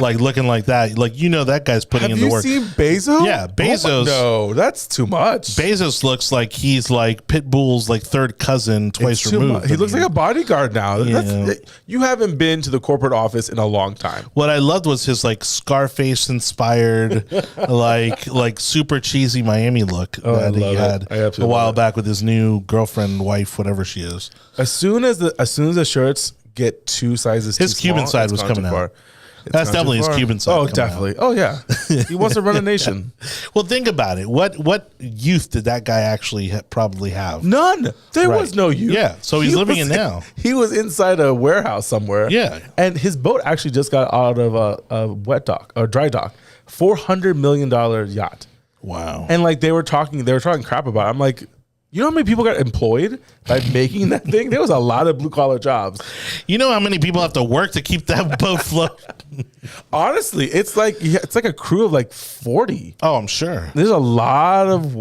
Like looking like that. Like, that guy's putting in the work. Have you seen Bezos? Yeah, Bezos. No, that's too much. Bezos looks like he's like Pitbull's like third cousin twice removed. He looks like a bodyguard now. Yeah. You haven't been to the corporate office in a long time. What I loved was his like Scarface inspired, like super cheesy Miami look that he had a while back with his new girlfriend, wife, whatever she is. As soon as the shirts get 2 sizes, his too Cuban small, side was coming out. That's definitely his Cuban side. Oh, definitely. Oh, yeah. He wants to run a nation. Well, think about it. What youth did that guy actually probably have? None. There was no youth. Yeah. So he's living it now. He was inside a warehouse somewhere. Yeah. And his boat actually just got out of a wet dock or dry dock. $400 million yacht. Wow. And like they were talking crap about it. I'm like, you know how many people got employed by making that thing? There was a lot of blue collar jobs. You know how many people have to work to keep that boat afloat? Honestly, it's like a crew of like 40. Oh, I'm sure. There's a lot of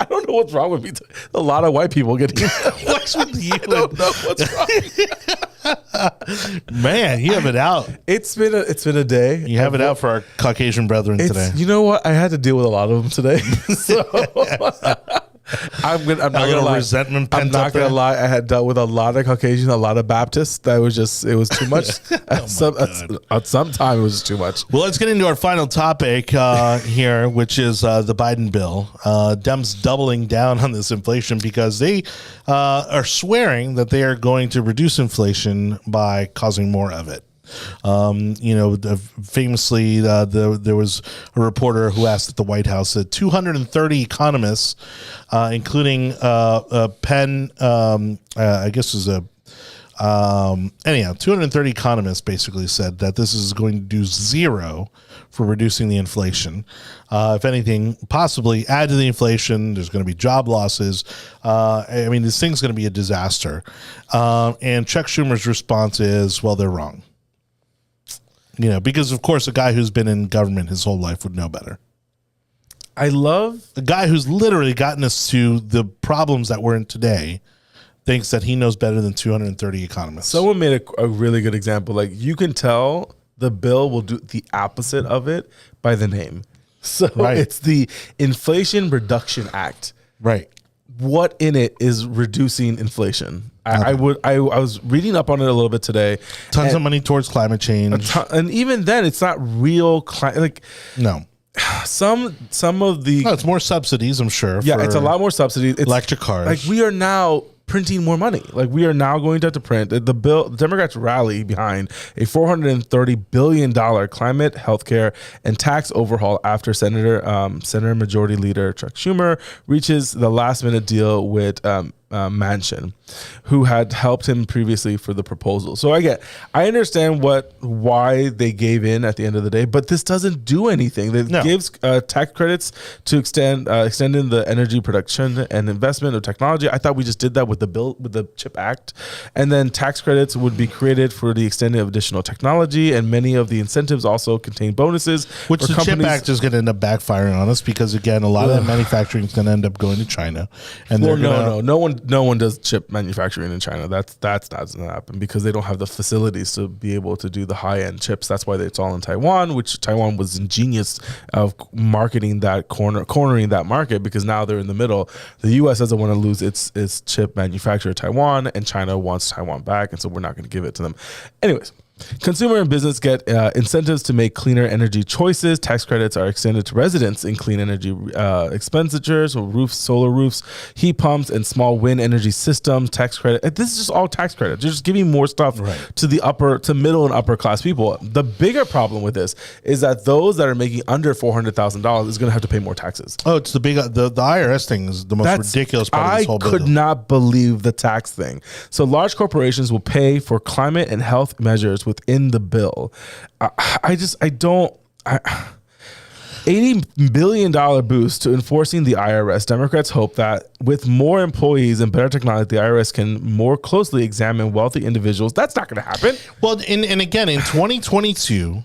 I don't know what's wrong with me. A lot of white people getting what's with you? I don't know what's wrong. Man, you have it out. It's been a day. You have it out for our Caucasian brethren today. You know what? I had to deal with a lot of them today. So I'm not gonna lie. Resentment I'm not gonna lie. I had dealt with a lot of Caucasians, a lot of Baptists. It was too much. At some time, it was just too much. Well, let's get into our final topic here, which is the Biden bill. Dems doubling down on this inflation because they are swearing that they are going to reduce inflation by causing more of it. Famously, there was a reporter who asked at the White House that 230 economists, including Penn, I guess was a 230 economists basically said that this is going to do zero for reducing the inflation. If anything, possibly add to the inflation. There's going to be job losses. This thing's going to be a disaster. And Chuck Schumer's response is, well, they're wrong. Because of course, a guy who's been in government his whole life would know better. I love the guy who's literally gotten us to the problems that we're in today. Thinks that he knows better than 230 economists. Someone made a really good example. Like, you can tell the bill will do the opposite of it by the name. So It's the Inflation Reduction Act. Right. What in it is reducing inflation? I was reading up on it a little bit today. Tons of money towards climate change, and even then, it's not real. No, some of the it's more subsidies. I'm sure. Yeah, it's a lot more subsidies. It's electric cars. Like, we are now printing more money. Like, we are now going to have to print. The Democrats rally behind a $430 billion climate, healthcare, and tax overhaul after Senator Majority Leader Chuck Schumer reaches the last minute deal with Manchin, who had helped him previously for the proposal. So I understand why they gave in at the end of the day, but this doesn't do anything. It gives tax credits to extending the energy production and investment of technology. I thought we just did that with the CHIP Act, and then tax credits would be created for the extending of additional technology, and many of the incentives also contain bonuses. Which the CHIP Act is going to end up backfiring on us because, again, a lot of that manufacturing is going to end up going to China, and no one does chip manufacturing in China. That's not going to happen because they don't have the facilities to be able to do the high-end chips. That's why it's all in Taiwan, which Taiwan was ingenious of marketing that cornering that market, because now they're in the middle. The U.S. doesn't want to lose its chip manufacturer, Taiwan, and China wants Taiwan back, and so we're not going to give it to them. Anyways, Consumer and business get incentives to make cleaner energy choices. Tax credits are extended to residents in clean energy expenditures, or roofs, solar roofs, heat pumps, and small wind energy systems. Tax credit. This is just all tax credits. They're just giving more stuff to middle and upper class people. The bigger problem with this is that those that are making under $400,000 is going to have to pay more taxes. Oh, it's the IRS thing is the most ridiculous part of this whole bill. I could not believe the tax thing. So large corporations will pay for climate and health measures within the bill. $80 billion boost to enforcing the IRS. Democrats hope that with more employees and better technology, the IRS can more closely examine wealthy individuals. That's not going to happen. Well, and again, in 2022,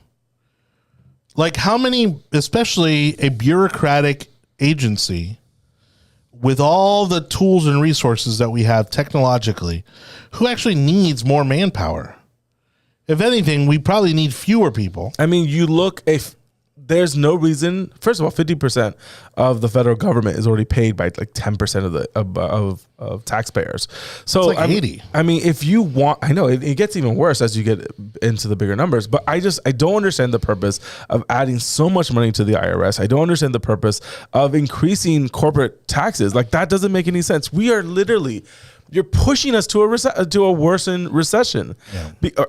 like how many, especially a bureaucratic agency with all the tools and resources that we have technologically, who actually needs more manpower? If anything, we probably need fewer people. I mean, you look, if there's no reason, first of all, 50% of the federal government is already paid by like 10% of the of taxpayers. So it's like 80. I mean, if you want, I know it gets even worse as you get into the bigger numbers, but I don't understand the purpose of adding so much money to the IRS. I don't understand the purpose of increasing corporate taxes. Like that doesn't make any sense. We are literally, you're pushing us to a worsened recession,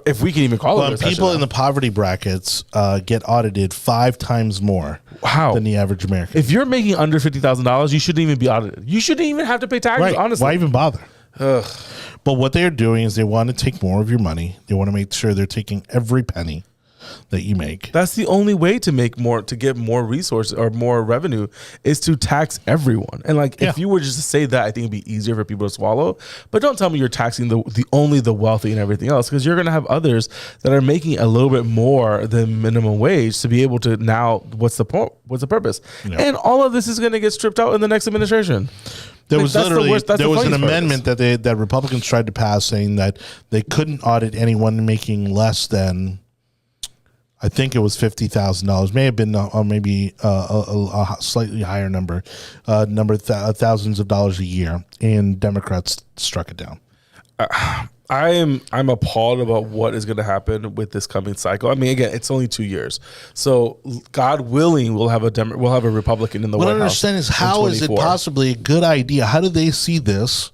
if we can even call it a recession. People in the poverty brackets get audited 5 times more than the average American. If you're making under $50,000, you shouldn't even be audited. You shouldn't even have to pay taxes, honestly. Why even bother? Ugh. But what they're doing is they want to take more of your money. They want to make sure they're taking every penny that you make. That's the only way to make more, to get more resources or more revenue, is to tax everyone. And like, if you were just to say that, I think it'd be easier for people to swallow. But don't tell me you're taxing only the wealthy and everything else, because you're going to have others that are making a little bit more than minimum wage to be able to now. What's the point? What's the purpose? And all of this is going to get stripped out in the next administration. There was literally there was an amendment that Republicans tried to pass saying that they couldn't audit anyone making less than, I think it was $50,000. May have been, or maybe a slightly higher number, thousands of dollars a year, and Democrats struck it down. I'm appalled about what is going to happen with this coming cycle. I mean, again, it's only 2 years, so God willing, we'll have a Republican in the White House. What I understand is, how is it possibly a good idea? How do they see this,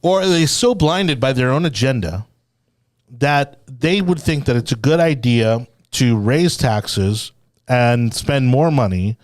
or are they so blinded by their own agenda that they would think that it's a good idea to raise taxes and spend more money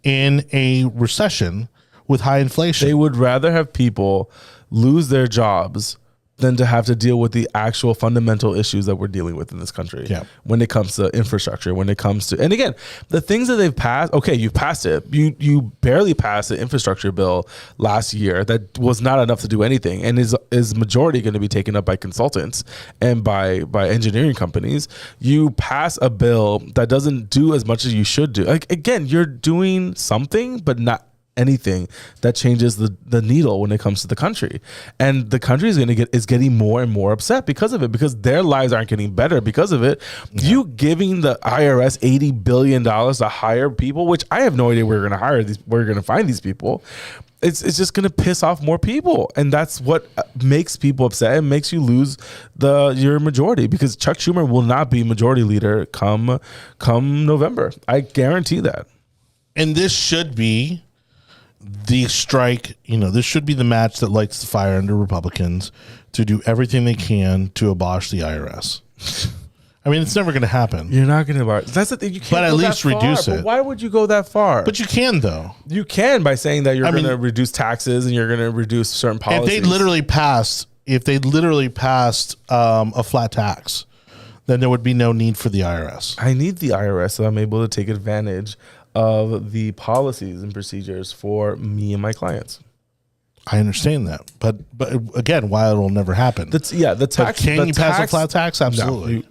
in a recession with high inflation? They would rather have people lose their jobs than to have to deal with the actual fundamental issues that we're dealing with in this country. When it comes to infrastructure, when it comes to, and again, the things that they've passed, okay, you've passed it. You barely passed the infrastructure bill last year that was not enough to do anything, and is majority going to be taken up by consultants and by engineering companies. You pass a bill that doesn't do as much as you should do. Like, again, you're doing something, but not anything that changes the needle when it comes to the country. And the country is getting more and more upset because of it, because their lives aren't getting better because of it. You giving the IRS $80 billion to hire people, which I have no idea where we're going to find these people. It's just going to piss off more people, and that's what makes people upset and makes you lose your majority, because Chuck Schumer will not be majority leader come November. I guarantee that. And this should be the strike, this should be the match that lights the fire under Republicans to do everything they can to abolish the IRS. I mean, it's never going to happen. You're not going to abolish. That's the thing. You can't. But at least reduce it. But why would you go that far? But you can, though. You can by saying that you're going to reduce taxes and you're going to reduce certain policies. If they literally passed a flat tax, then there would be no need for the IRS. I need the IRS so I'm able to take advantage of the policies and procedures for me and my clients. I understand that, but again, why it'll never happen? The tax. Can you pass a flat tax? Absolutely.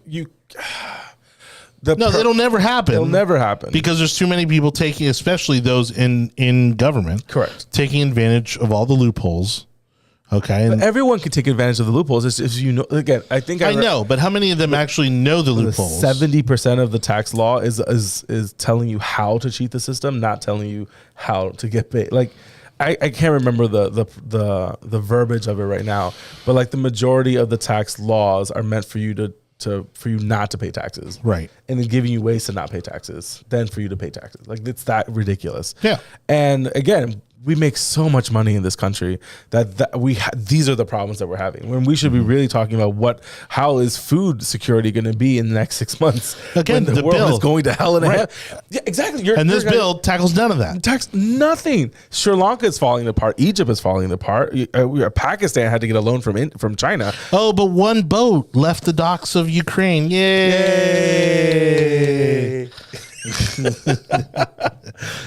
No, it'll never happen. It'll never happen because there's too many people taking, especially those in government, correct, taking advantage of all the loopholes. Okay, but everyone can take advantage of the loopholes. Again, I know, but how many of them actually know the loopholes? 70% of the tax law is telling you how to cheat the system, not telling you how to get paid. Like, I can't remember the verbiage of it right now, but like the majority of the tax laws are meant for you for you not to pay taxes, Right. and then giving you ways to not pay taxes than for you to pay taxes. Like, it's that ridiculous. Yeah. And again, we make so much money in this country that these are the problems that we're having, when we should be really talking about how is food security going to be in the next 6 months. Again, when the world is going to hell in a half. Yeah, exactly. This bill tackles none of that. Nothing. Sri Lanka is falling apart. Egypt is falling apart. Pakistan had to get a loan from China. Oh, but one boat left the docks of Ukraine. Yay!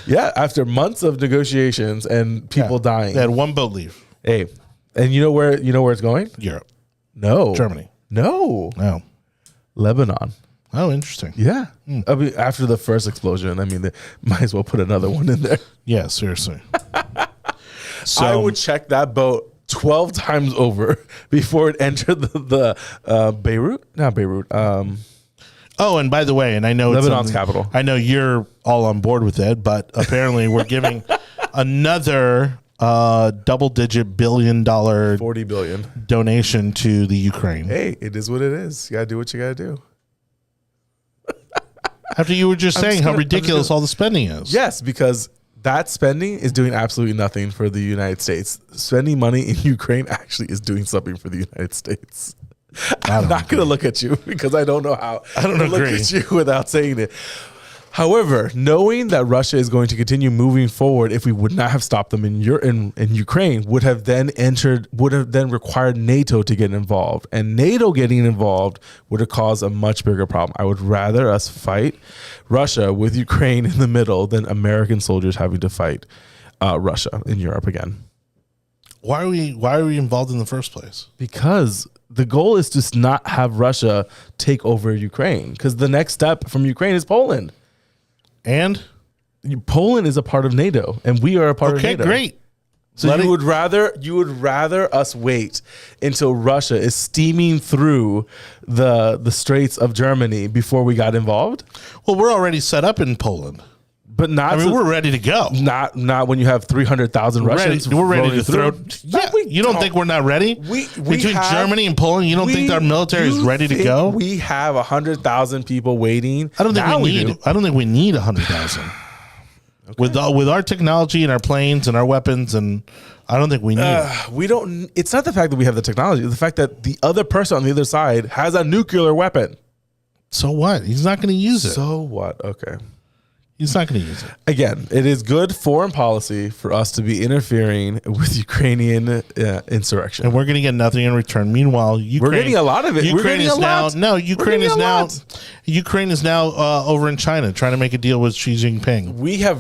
Yeah, after months of negotiations and people dying. They had one boat leave. Hey, and you know where it's going? Europe. No. Germany. No. No. Lebanon. Oh, interesting. Yeah. I mean, after the first explosion, I mean, they might as well put another one in there. Yeah, seriously. So I would check that boat 12 times over before it entered the Beirut. Not Beirut. Oh, and by the way, and I know Lebanon's capital. I know you're all on board with it, but apparently we're giving another double-digit billion-dollar 40 billion donation to the Ukraine. Hey, it is what it is. You gotta do what you gotta do. After you were just saying how ridiculous all the spending is. Yes, because that spending is doing absolutely nothing for the United States. Spending money in Ukraine actually is doing something for the United States. I'm not going to look at you because I don't know how. I don't look at you without saying it. However, knowing that Russia is going to continue moving forward, if we would not have stopped them in Ukraine, would have then required NATO to get involved, and NATO getting involved would have caused a much bigger problem. I would rather us fight Russia with Ukraine in the middle than American soldiers having to fight Russia in Europe again. Why are we involved in the first place? Because the goal is to not have Russia take over Ukraine, because the next step from Ukraine is Poland. And Poland is a part of NATO, and we are a part of NATO. Okay, great. So you would rather us wait until Russia is steaming through the straits of Germany before we got involved? Well, we're already set up in Poland. But not. I mean, we're ready to go. Not when you have 300,000 Russians. We're ready to throw. Yeah, you don't think we're not ready? Between Germany and Poland, you don't think our military is ready to go? We have 100,000 people waiting. I don't think we need 100,000. Okay. With our technology and our planes and our weapons, and I don't think we need. We don't. It's not the fact that we have the technology. It's the fact that the other person on the other side has a nuclear weapon. So what? He's not going to use it. So what? Okay. He's not going to use it. Again, it is good foreign policy for us to be interfering with Ukrainian insurrection, and we're going to get nothing in return. Meanwhile, Ukraine, we're getting a lot of it. Ukraine is now over in China trying to make a deal with Xi Jinping. We have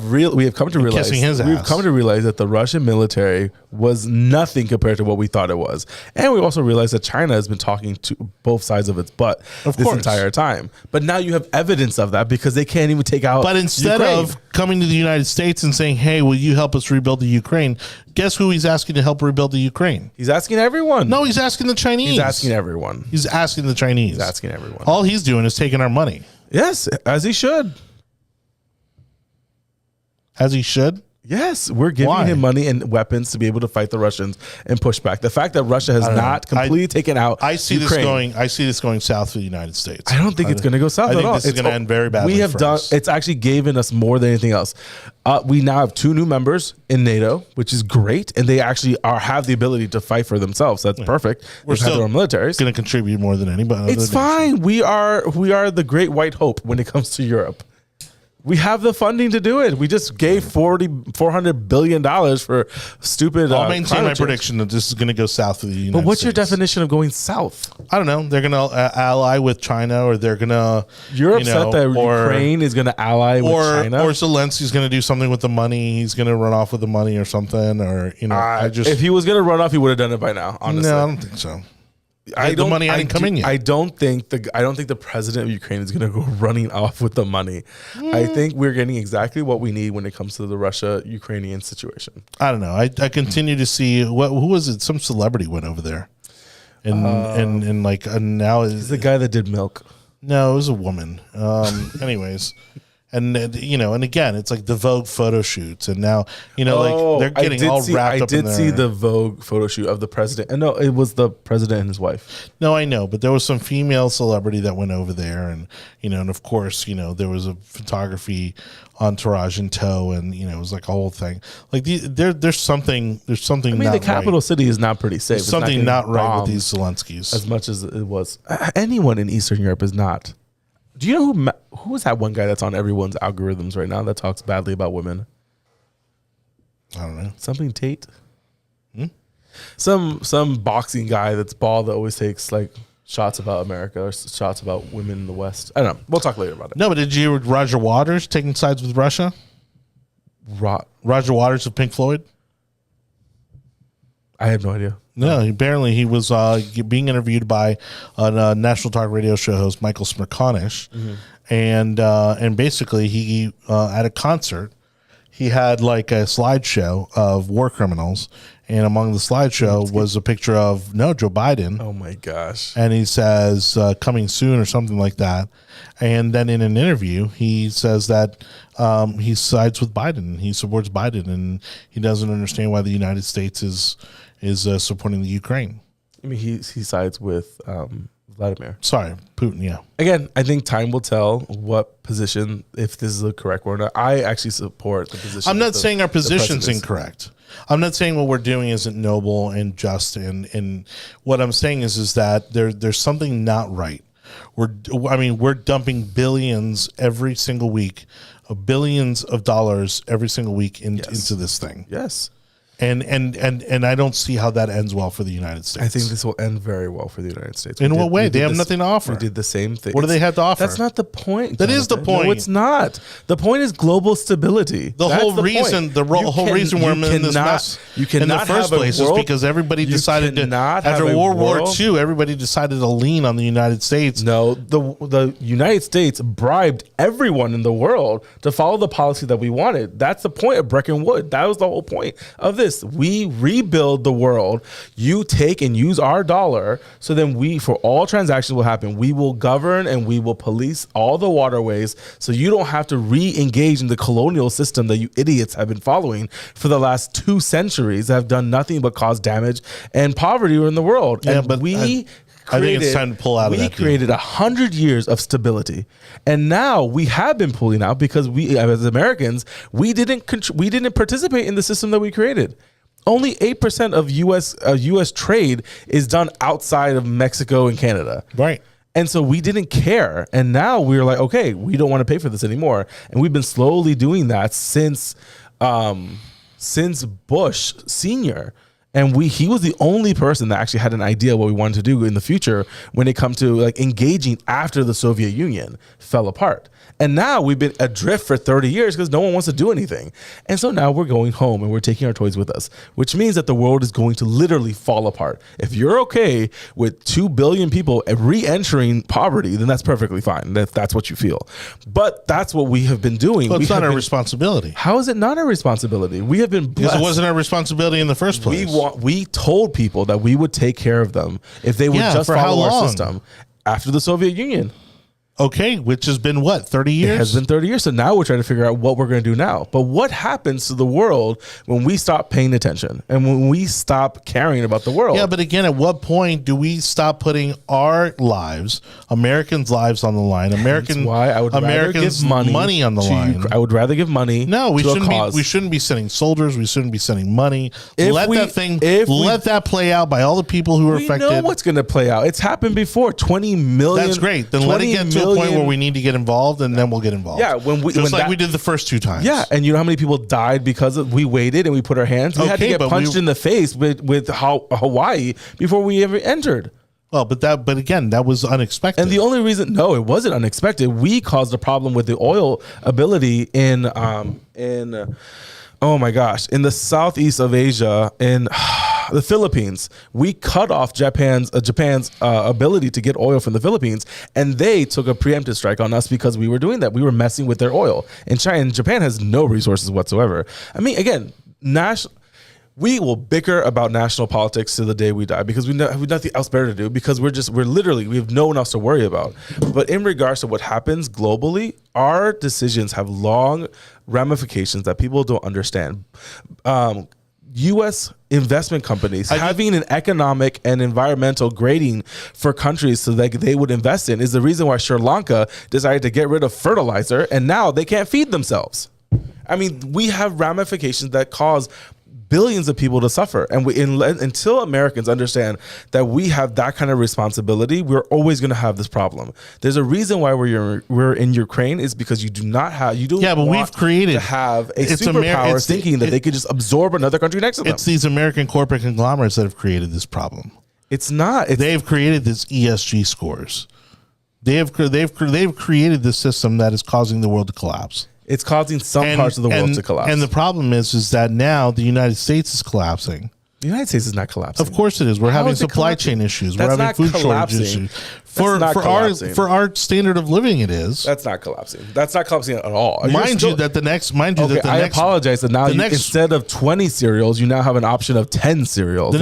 come to realize kissing his ass. We've come to realize that the Russian military was nothing compared to what we thought it was, and we also realized that China has been talking to both sides of its butt this entire time. But now you have evidence of that because they can't even take out. But instead of coming to the United States and saying, "Hey, will you help us rebuild the Ukraine?" Guess who he's asking to help rebuild the Ukraine? He's asking everyone. No, he's asking the Chinese. He's asking everyone. He's asking the Chinese. He's asking everyone. All he's doing is taking our money. Yes, as he should. As he should? Yes, we're giving him money and weapons to be able to fight the Russians and push back. The fact that Russia has not completely taken out Ukraine. I see this going south for the United States. I don't think it's going to go south at all. This is going to end very badly. It's actually given us more than anything else. We now have 2 new members in NATO, which is great, and they actually have the ability to fight for themselves. That's perfect. We're still our militaries going to contribute more than anybody. It's fine. We are the great white hope when it comes to Europe. We have the funding to do it. We just gave $400 billion for stupid. I'll maintain my prediction that this is going to go south of the United States. But what's your definition of going south? I don't know. They're going to ally with China, or they're going to. You're upset that Ukraine is going to ally with China, or Zelensky's going to do something with the money. He's going to run off with the money or something, or if he was going to run off, he would have done it by now. Honestly, no, I don't think so. The money hadn't come in yet. I don't think the president of Ukraine is going to go running off with the money. I think we're getting exactly what we need when it comes to the Russia-Ukrainian situation. I don't know. I continue to see who was it? Some celebrity went over there, and now he's the guy that did Milk. No, it was a woman. Anyways, And and again, it's like the Vogue photo shoots, and now like they're getting all wrapped up. I did see the Vogue photo shoot of the president, and no, it was the president and his wife. No, I know, but there was some female celebrity that went over there, and and of course, there was a photography entourage in tow, and it was like a whole thing. Like there's something. I mean, the capital city is not pretty safe. There's something not right with these Zelenskys. As much as it was, anyone in Eastern Europe is not. Do you know who is that one guy that's on everyone's algorithms right now that talks badly about women? I don't know. Something Tate? Some boxing guy that's bald that always takes like shots about America or shots about women in the West. I don't know. We'll talk later about it. No, but did you hear Roger Waters taking sides with Russia? Roger Waters of Pink Floyd? I have no idea. No, apparently he was being interviewed by a national talk radio show host, Michael Smerconish, and basically he at a concert he had like a slideshow of war criminals, and among the slideshow was a picture of Joe Biden. Oh my gosh! And he says coming soon or something like that, and then in an interview he says that he sides with Biden, he supports Biden, and he doesn't understand why the United States is supporting the Ukraine. I mean, he sides with Vladimir. Sorry, Putin, yeah. Again, I think time will tell what position, if this is the correct one or not. I actually support the position. I'm not saying our position's incorrect. I'm not saying what we're doing isn't noble and just. And what I'm saying is that there's something not right. We're dumping billions every single week, billions of dollars every single week into this thing. Yes. And I don't see how that ends well for the United States. I think this will end very well for the United States. In what way? They have nothing to offer. We did the same thing. What do they have to offer? That's not the point. That is the point. No, it's not. The point is global stability. The whole reason we're in this mess you cannot in the first place is because everybody decided to, after World War II, everybody decided to lean on the United States. No, the United States bribed everyone in the world to follow the policy that we wanted. That's the point of Bretton Woods. That was the whole point of this. We rebuild the world. You take and use our dollar, so then for all transactions will happen. We will govern and we will police all the waterways, so you don't have to re-engage in the colonial system that you idiots have been following for the last 2 centuries that have done nothing but cause damage and poverty in the world. Yeah, and but I think it's time to pull out of that. We created 100 years of stability, and now we have been pulling out because we, as Americans, we didn't participate in the system that we created. Only 8% of U.S. trade is done outside of Mexico and Canada. Right. And so we didn't care. And now we're like, okay, we don't want to pay for this anymore. And we've been slowly doing that since Bush Sr. And he was the only person that actually had an idea what we wanted to do in the future when it comes to like engaging after the Soviet Union fell apart. And now we've been adrift for 30 years because no one wants to do anything. And so now we're going home and we're taking our toys with us, which means that the world is going to literally fall apart. If you're okay with 2 billion people re-entering poverty, then that's perfectly fine. If that's what you feel. But that's what we have been doing. Well, it's not our responsibility. How is it not our responsibility? We have been blessed. Because it wasn't our responsibility in the first place. We told people that we would take care of them if they would just follow our system after the Soviet Union. Okay, which has been what, 30 years? It has been 30 years. So now we're trying to figure out what we're going to do now. But what happens to the world when we stop paying attention and when we stop caring about the world? Yeah, but again, at what point do we stop putting our lives, Americans' lives on the line? Americans' money on the line. I would rather give money. No, we shouldn't be sending soldiers. We shouldn't be sending money. Let that play out by all the people who are affected. We know what's going to play out. It's happened before. 20 million. That's great. Then let it get to a point where we need to get involved, and then we'll get involved. Yeah, we did the first 2 times. Yeah, and you know how many people died because we waited and we put our hands. We had to get punched in the face with Hawaii before we ever entered. Well, but again, that was unexpected. And the only reason, it wasn't unexpected. We caused a problem with the oil ability in oh my gosh, in the southeast of Asia, in the Philippines. We cut off Japan's ability to get oil from the Philippines, and they took a preemptive strike on us because we were doing that. We were messing with their oil. And Japan has no resources whatsoever. I mean, again, we will bicker about national politics to the day we die because we have nothing else better to do because we have no one else to worry about. But in regards to what happens globally, our decisions have long ramifications that people don't understand. U.S. investment companies having an economic and environmental grading for countries so that they would invest in is the reason why Sri Lanka decided to get rid of fertilizer and now they can't feed themselves. I mean, we have ramifications that cause billions of people to suffer. And until Americans understand that we have that kind of responsibility, we're always going to have this problem. There's a reason why we're in Ukraine is because you don't we've created to have a superpower thinking that they could just absorb another country next to them. It's these American corporate conglomerates that have created this problem. It's not. They've created this ESG scores. They've created this system that is causing the world to collapse. It's causing some parts of the world to collapse. And the problem is that now the United States is collapsing. The United States is not collapsing. Of course it is. We're having supply chain issues. We're having food shortage issues. For our standard of living, it is. That's not collapsing. That's not collapsing at all. I apologize that now instead of 20 cereals, you now have an option of 10 cereals. The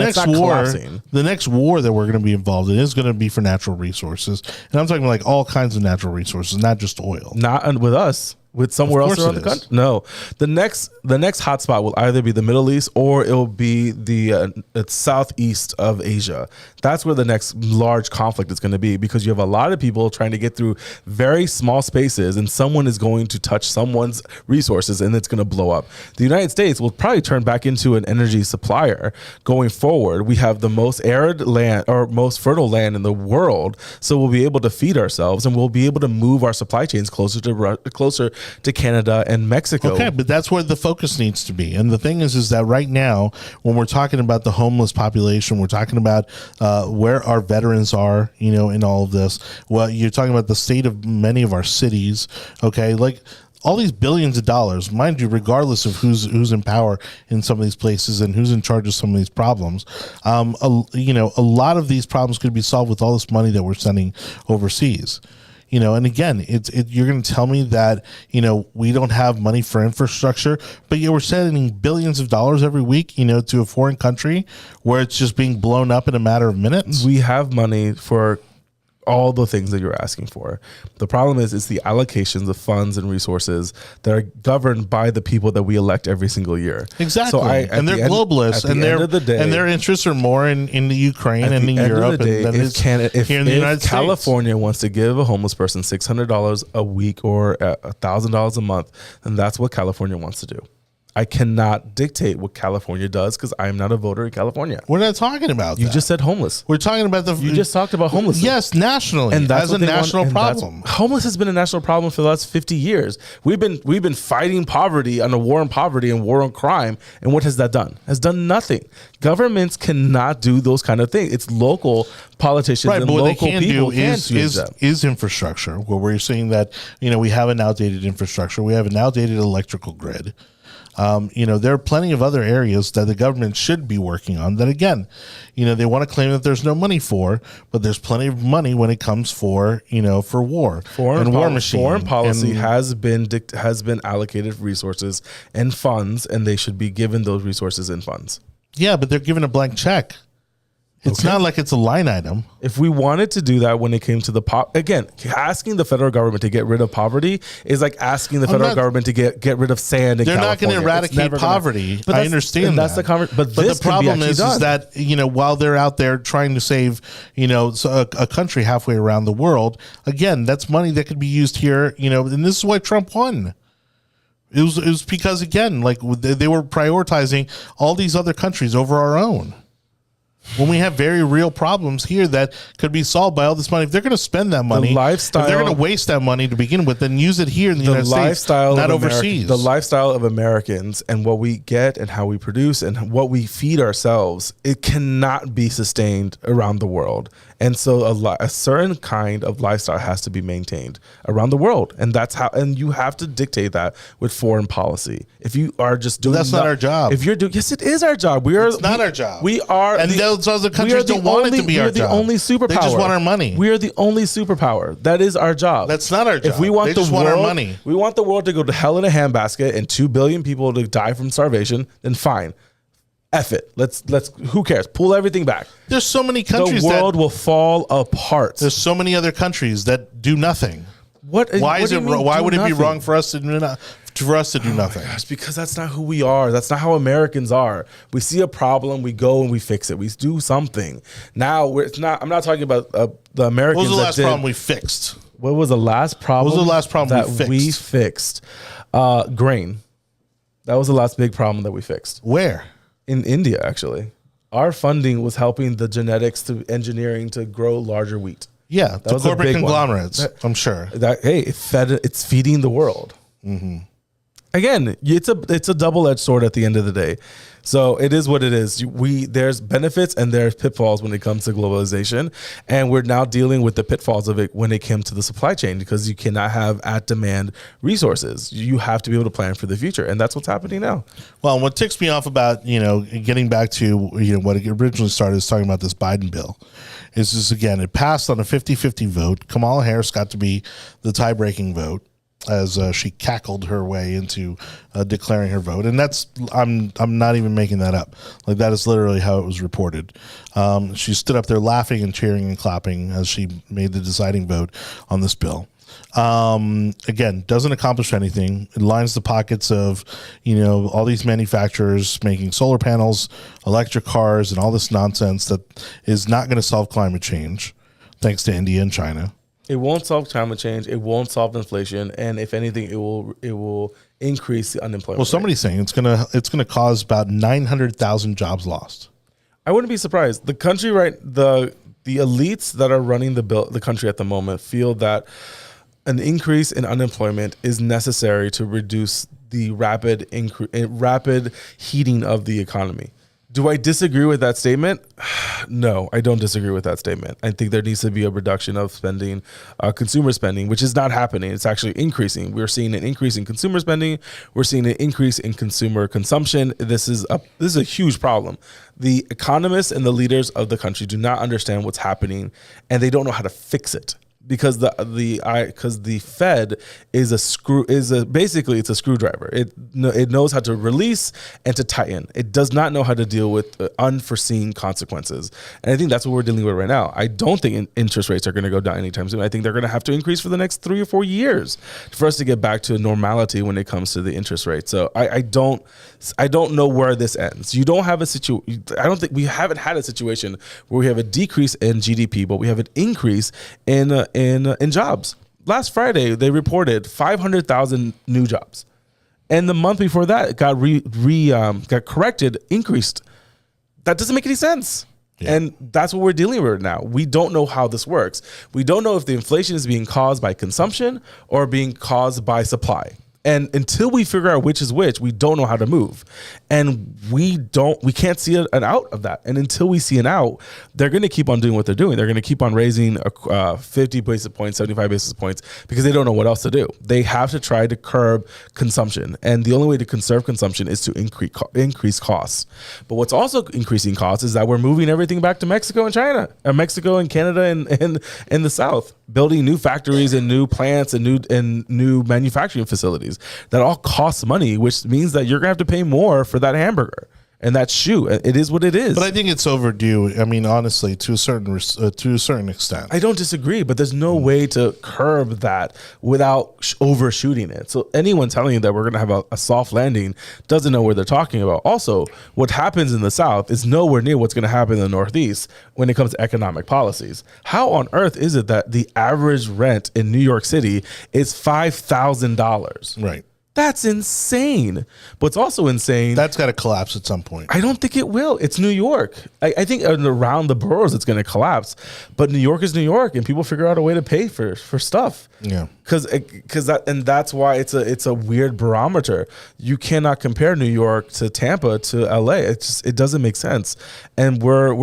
next war that we're going to be involved in is going to be for natural resources. And I'm talking like all kinds of natural resources, not just oil. Not with us. With somewhere else around the country? No. The next hotspot will either be the Middle East or it will be the southeast of Asia. That's where the next large conflict is going to be because you have a lot of people trying to get through very small spaces and someone is going to touch someone's resources and it's going to blow up. The United States will probably turn back into an energy supplier going forward. We have the most arid land or most fertile land in the world, so we'll be able to feed ourselves and we'll be able to move our supply chains closer to Canada and Mexico. Okay, but that's where the focus needs to be. And the thing is that right now, when we're talking about the homeless population, we're talking about where our veterans are, in all of this. Well, you're talking about the state of many of our cities. Okay, like all these billions of dollars, mind you, regardless of who's in power in some of these places and who's in charge of some of these problems, a lot of these problems could be solved with all this money that we're sending overseas. And again, you're going to tell me that, we don't have money for infrastructure, but yet we're sending billions of dollars every week, to a foreign country where it's just being blown up in a matter of minutes. We have money for all the things that you're asking for. The problem is it's the allocations of funds and resources that are governed by the people that we elect every single year. Exactly. And they're globalists, and their interests are more in the Ukraine and in Europe than here in the United States. California wants to give a homeless person $600 a week or $1,000 a month, then that's what California wants to do. I cannot dictate what California does because I am not a voter in California. We're not talking about You just said homeless. We're talking about You just talked about homelessness. Yes, nationally. And that's a national problem. Homeless has been a national problem for the last 50 years. We've been fighting poverty on a war on poverty and war on crime. And what has that done? Has done nothing. Governments cannot do those kind of things. It's local politicians and local people is infrastructure. Where we're saying that, we have an outdated infrastructure. We have an outdated electrical grid. There are plenty of other areas that the government should be working on that, again, they want to claim that there's no money for, but there's plenty of money when it comes for war. War machine. Foreign policy has been allocated resources and funds, and they should be given those resources and funds. Yeah, but they're given a blank check. It's not like it's a line item. If we wanted to do that when it came to again, asking the federal government to get rid of poverty is like asking the federal government to get rid of sand in California. They're not going to eradicate poverty. I understand that. But the problem is that, while they're out there trying to save, a country halfway around the world, again, that's money that could be used here, and this is why Trump won. It was because, again, like they were prioritizing all these other countries over our own. When we have very real problems here that could be solved by all this money, if they're going to spend that money, if they're going to waste that money to begin with, then use it here in the United States, not overseas. The lifestyle of Americans and what we get and how we produce and what we feed ourselves, it cannot be sustained around the world. And so a certain kind of lifestyle has to be maintained around the world. And that's how, and you have to dictate that with foreign policy. If you are just doing that's not our job. If you're doing, yes, it is our job. It's not our job. We are, and those other countries don't want it to be our job. We are the only superpower. They just want our money. We are the only superpower. That is our job. That's not our job. If we want they just want our money. We want the world to go to hell in a handbasket and 2 billion people to die from starvation, then fine. F it. Let's who cares? Pull everything back. There's so many countries the world will fall apart. There's so many other countries that do nothing. Why would it be wrong for us to do nothing? Gosh, because that's not who we are. That's not how Americans are. We see a problem, we go and we fix it. We do something. Now I'm not talking about the Americans. What was the last problem we fixed? What was the last problem? What was the last problem that we fixed? Grain. That was the last big problem that we fixed. Where? In India, actually. Our funding was helping the genetics to engineering to grow larger wheat. Yeah, that was corporate conglomerates, I'm sure. It's feeding the world. Mm-hmm. Again, it's a double-edged sword at the end of the day. So it is what it is. There's benefits and there's pitfalls when it comes to globalization, and we're now dealing with the pitfalls of it when it came to the supply chain, because you cannot have at-demand resources. You have to be able to plan for the future, and that's what's happening now. Well, what ticks me off about getting back to what it originally started is talking about this Biden bill. Is this again? It passed on a 50-50 vote. Kamala Harris got to be the tie-breaking vote, as she cackled her way into declaring her vote. And that's, I'm not even making that up. Like, that is literally how it was reported. She stood up there laughing and cheering and clapping as she made the deciding vote on this bill. Again, doesn't accomplish anything. It lines the pockets of, all these manufacturers making solar panels, electric cars, and all this nonsense that is not going to solve climate change, thanks to India and China. It won't solve climate change. It won't solve inflation, and if anything, it will increase the unemployment. Well, somebody's saying it's gonna cause about 900,000 jobs lost. I wouldn't be surprised. The country, the elites that are running the country at the moment feel that an increase in unemployment is necessary to reduce the rapid heating of the economy. Do I disagree with that statement? No, I don't disagree with that statement. I think there needs to be a reduction of spending, consumer spending, which is not happening. It's actually increasing. We're seeing an increase in consumer spending. We're seeing an increase in consumer consumption. This is a huge problem. The economists and the leaders of the country do not understand what's happening, and they don't know how to fix it. Because the Fed basically it's a screwdriver. It knows how to release and to tighten. It does not know how to deal with unforeseen consequences. And I think that's what we're dealing with right now. I don't think interest rates are going to go down anytime soon. I think they're going to have to increase for the next 3 or 4 years for us to get back to normality when it comes to the interest rate. So I don't know where this ends. You don't have I don't think we haven't had a situation where we have a decrease in GDP, but we have an increase in jobs. Last Friday, they reported 500,000 new jobs, and the month before that, it got corrected, increased. That doesn't make any sense. Yeah. And that's what we're dealing with now. We don't know how this works. We don't know if the inflation is being caused by consumption or being caused by supply. And until we figure out which is which, we don't know how to move. And we can't see an out of that. And until we see an out, they're going to keep on doing what they're doing. They're going to keep on raising 50 basis points, 75 basis points, because they don't know what else to do. They have to try to curb consumption. And the only way to conserve consumption is to increase costs. But what's also increasing costs is that we're moving everything back to Mexico and China, or Mexico and Canada and the South, building new factories and new plants and new manufacturing facilities. That all costs money, which means that you're gonna have to pay more for that hamburger and that shoe. It is what it is. But I think it's overdue. I mean, honestly, to a certain extent. I don't disagree, but there's no way to curb that without overshooting it. So anyone telling you that we're gonna have a soft landing doesn't know what they're talking about. Also, what happens in the South is nowhere near what's gonna happen in the Northeast when it comes to economic policies. How on earth is it that the average rent in New York City is $5,000? Right. That's insane. But it's also insane. That's got to collapse at some point. I don't think it will. It's New York. I think around the boroughs it's going to collapse. But New York is New York, and people figure out a way to pay for stuff. Yeah. That's why it's a weird barometer. You cannot compare New York to Tampa to LA. It doesn't make sense. And we're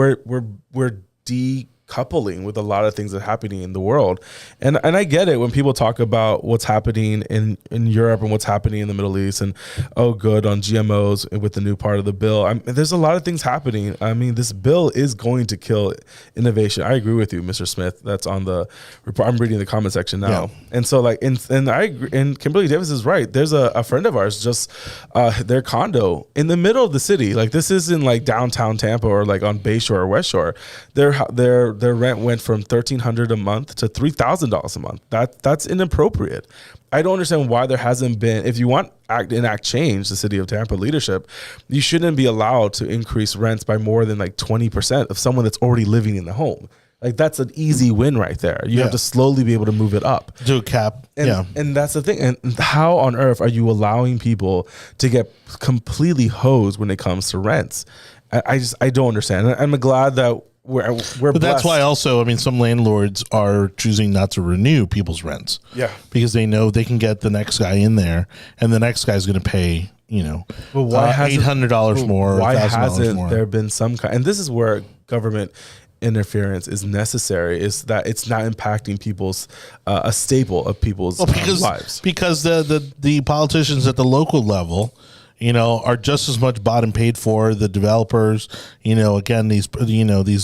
coupling with a lot of things that are happening in the world. And I get it when people talk about what's happening in Europe and what's happening in the Middle East and, oh, good on GMOs with the new part of the bill. There's a lot of things happening. I mean, this bill is going to kill innovation. I agree with you, Mr. Smith. That's on the report. I'm reading the comment section now. Yeah. And so like, and I agree, and Kimberly Davis is right. There's a friend of ours, just their condo in the middle of the city. Like this isn't like downtown Tampa or like on Bayshore or West Shore. Their rent went from $1,300 a month to $3,000 a month. That's inappropriate. I don't understand why there hasn't been. If you want enact change, the city of Tampa leadership, you shouldn't be allowed to increase rents by more than like 20% of someone that's already living in the home. Like that's an easy win right there. You have to slowly be able to move it up. Do a cap. And that's the thing. And how on earth are you allowing people to get completely hosed when it comes to rents? I don't understand. I'm glad that we're but that's why also, I mean, some landlords are choosing not to renew people's rents. Yeah. Because they know they can get the next guy in there and the next guy's going to pay, but why $800 more. Why $1,000 hasn't more. there been some kind, and this is where government interference is necessary, is that it's not impacting people's a staple of people's lives. Because the politicians at the local level, are just as much bought and paid for. The developers, again, these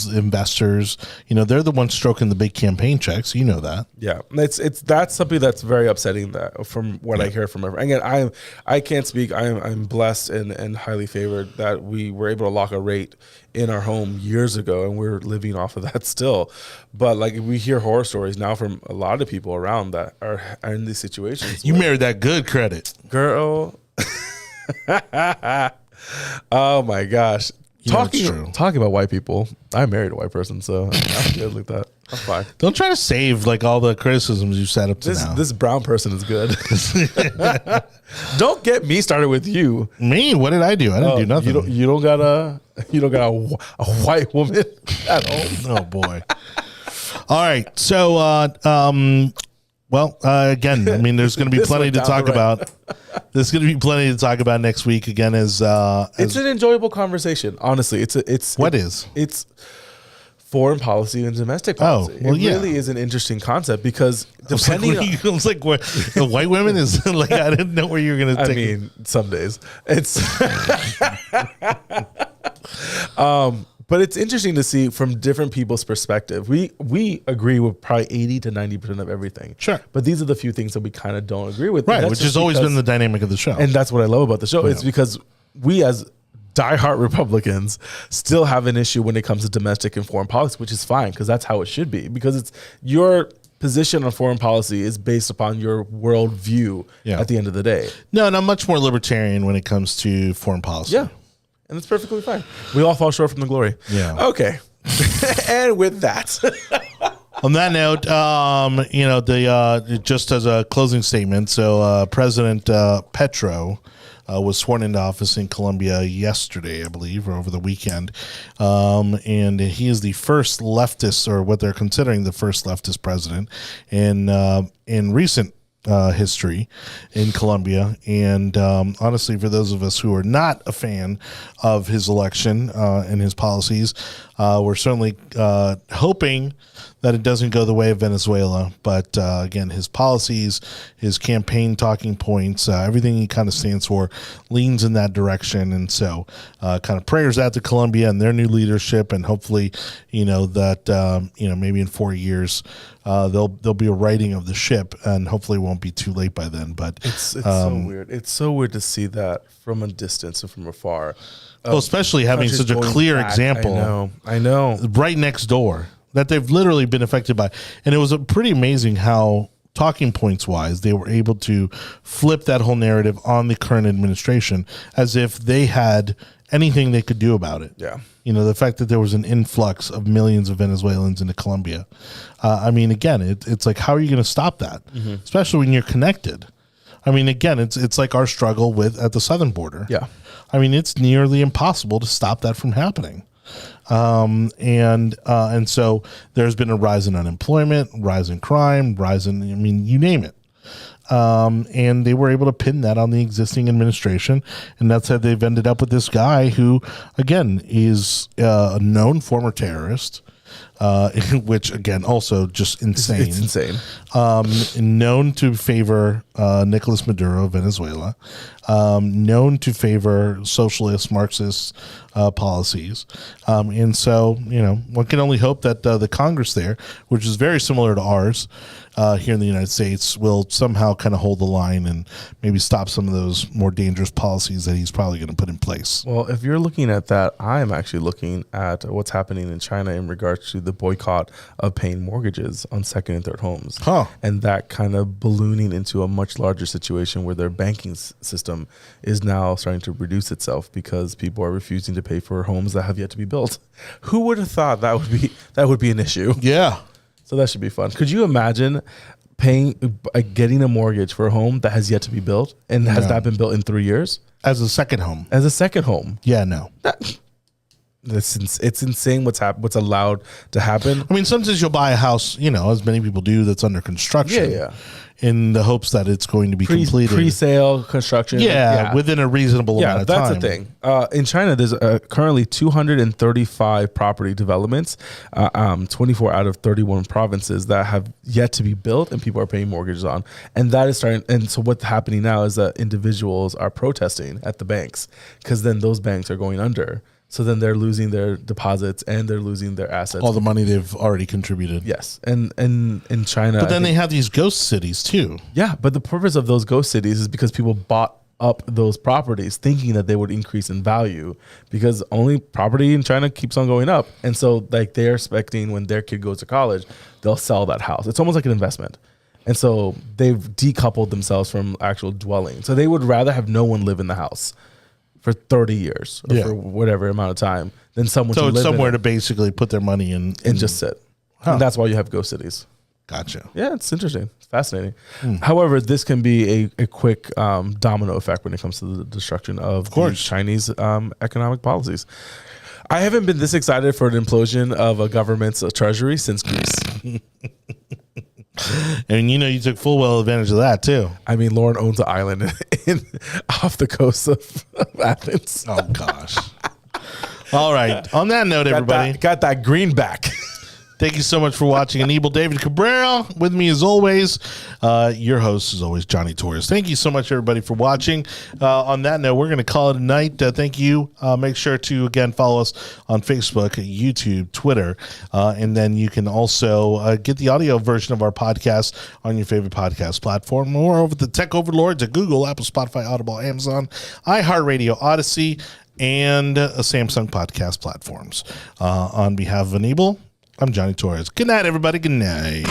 investors, they're the ones stroking the big campaign checks. You know that. Yeah, that's something that's very upsetting. That from what I hear from everyone. Again, I can't speak. I'm blessed and highly favored that we were able to lock a rate in our home years ago, and we're living off of that still. But like we hear horror stories now from a lot of people around that are in these situations. You married that good credit, girl. Oh my gosh. Talking about white people, I married a white person, so I'm good like that. I'm fine. Don't try to save like all the criticisms you've set up to now. This brown person is good. Don't get me started with you. Me? What did I do? I didn't do nothing. You don't got a white woman at home. Oh boy. All right. So again, I mean, there's going to be plenty to talk about. There's going to be plenty to talk about next week. Again, it's an enjoyable conversation. Honestly, it's foreign policy and domestic policy. It really is an interesting concept because depending on the white women is like, I didn't know where you were going to take. I mean, some days it's. But it's interesting to see from different people's perspective. We agree with probably 80 to 90% of everything. Sure. But these are the few things that we kind of don't agree with. Right, which has always been the dynamic of the show. And that's what I love about the show. Yeah. It's because we as diehard Republicans still have an issue when it comes to domestic and foreign policy, which is fine because that's how it should be. Because it's your position on foreign policy is based upon your worldview at the end of the day. No, and I'm much more libertarian when it comes to foreign policy. Yeah. And it's perfectly fine. We all fall short from the glory. Yeah. Okay. And with that. On that note, just as a closing statement, so President Petro was sworn into office in Colombia yesterday, I believe, or over the weekend. And he is the first leftist, or what they're considering the first leftist president in recent history in Colombia. And honestly, for those of us who are not a fan of his election and his policies, we're certainly hoping that it doesn't go the way of Venezuela. But again, his policies, his campaign talking points, everything he kind of stands for leans in that direction. And so kind of prayers out to Colombia and their new leadership. And hopefully, that, maybe in 4 years, there'll be a righting of the ship, and hopefully it won't be too late by then. But it's so weird. It's so weird to see that from a distance and from afar. Well, especially having such a clear example. I know. Right next door that they've literally been affected by. And it was pretty amazing how, talking points wise, they were able to flip that whole narrative on the current administration as if they had anything they could do about it. Yeah. The fact that there was an influx of millions of Venezuelans into Colombia. I mean, again, it's like, how are you going to stop that? Mm-hmm. Especially when you're connected. I mean, again, it's like our struggle at the southern border. Yeah. I mean, it's nearly impossible to stop that from happening. And so there's been a rise in unemployment, rise in crime, you name it. And they were able to pin that on the existing administration. And that's how they've ended up with this guy who, again, is a known former terrorist, which again also just insane. It's insane. Known to favor Nicolas Maduro of Venezuela, known to favor socialist Marxist policies, and so one can only hope that the Congress there, which is very similar to ours here in the United States, will somehow kind of hold the line and maybe stop some of those more dangerous policies that he's probably going to put in place. Well, if you're looking at that, I am actually looking at what's happening in China in regards to the boycott of paying mortgages on second and third homes. And that kind of ballooning into a much larger situation where their banking system is now starting to reduce itself because people are refusing to pay for homes that have yet to be built. Who would have thought that would be an issue? Yeah. So that should be fun. Could you imagine getting a mortgage for a home that has yet to be built and has not been built in 3 years? As a second home. As a second home. Yeah, no. It's insane what's allowed to happen. I mean, sometimes you'll buy a house, as many people do, that's under construction. Yeah. In the hopes that it's going to be completed. Pre-sale construction. Yeah, within a reasonable amount of time. Yeah, that's the thing. In China, there's currently 235 property developments, 24 out of 31 provinces that have yet to be built and people are paying mortgages on. And that is starting. And so what's happening now is that individuals are protesting at the banks because then those banks are going under. So then they're losing their deposits and they're losing their assets. All the money they've already contributed. Yes. And in China. But then they have these ghost cities too. Yeah. But the purpose of those ghost cities is because people bought up those properties thinking that they would increase in value because only property in China keeps on going up. And so they're expecting when their kid goes to college, they'll sell that house. It's almost like an investment. And so they've decoupled themselves from actual dwelling. So they would rather have no one live in the house for 30 years or for whatever amount of time than someone to live in somewhere to basically put their money in and just sit. And that's why you have ghost cities. Gotcha. Yeah, it's interesting. It's fascinating. However, this can be a quick domino effect when it comes to the destruction of course Chinese economic policies. I haven't been this excited for an implosion of a government's treasury since Greece. And you took full well advantage of that too. I mean, Lauren owns an island off the coast of Athens. Oh gosh. All right. On that note, everybody, got that greenback. Thank you so much for watching Anibal. David Cabrera with me as always. Your host is always Jonny Torres. Thank you so much, everybody, for watching. On that note, we're going to call it a night. Thank you. Make sure to, again, follow us on Facebook, YouTube, Twitter. And then you can also get the audio version of our podcast on your favorite podcast platform or over the tech overlords at Google, Apple, Spotify, Audible, Amazon, iHeartRadio, Odyssey, and Samsung podcast platforms. On behalf of Anibal, I'm Jonny Torres. Good night, everybody. Good night.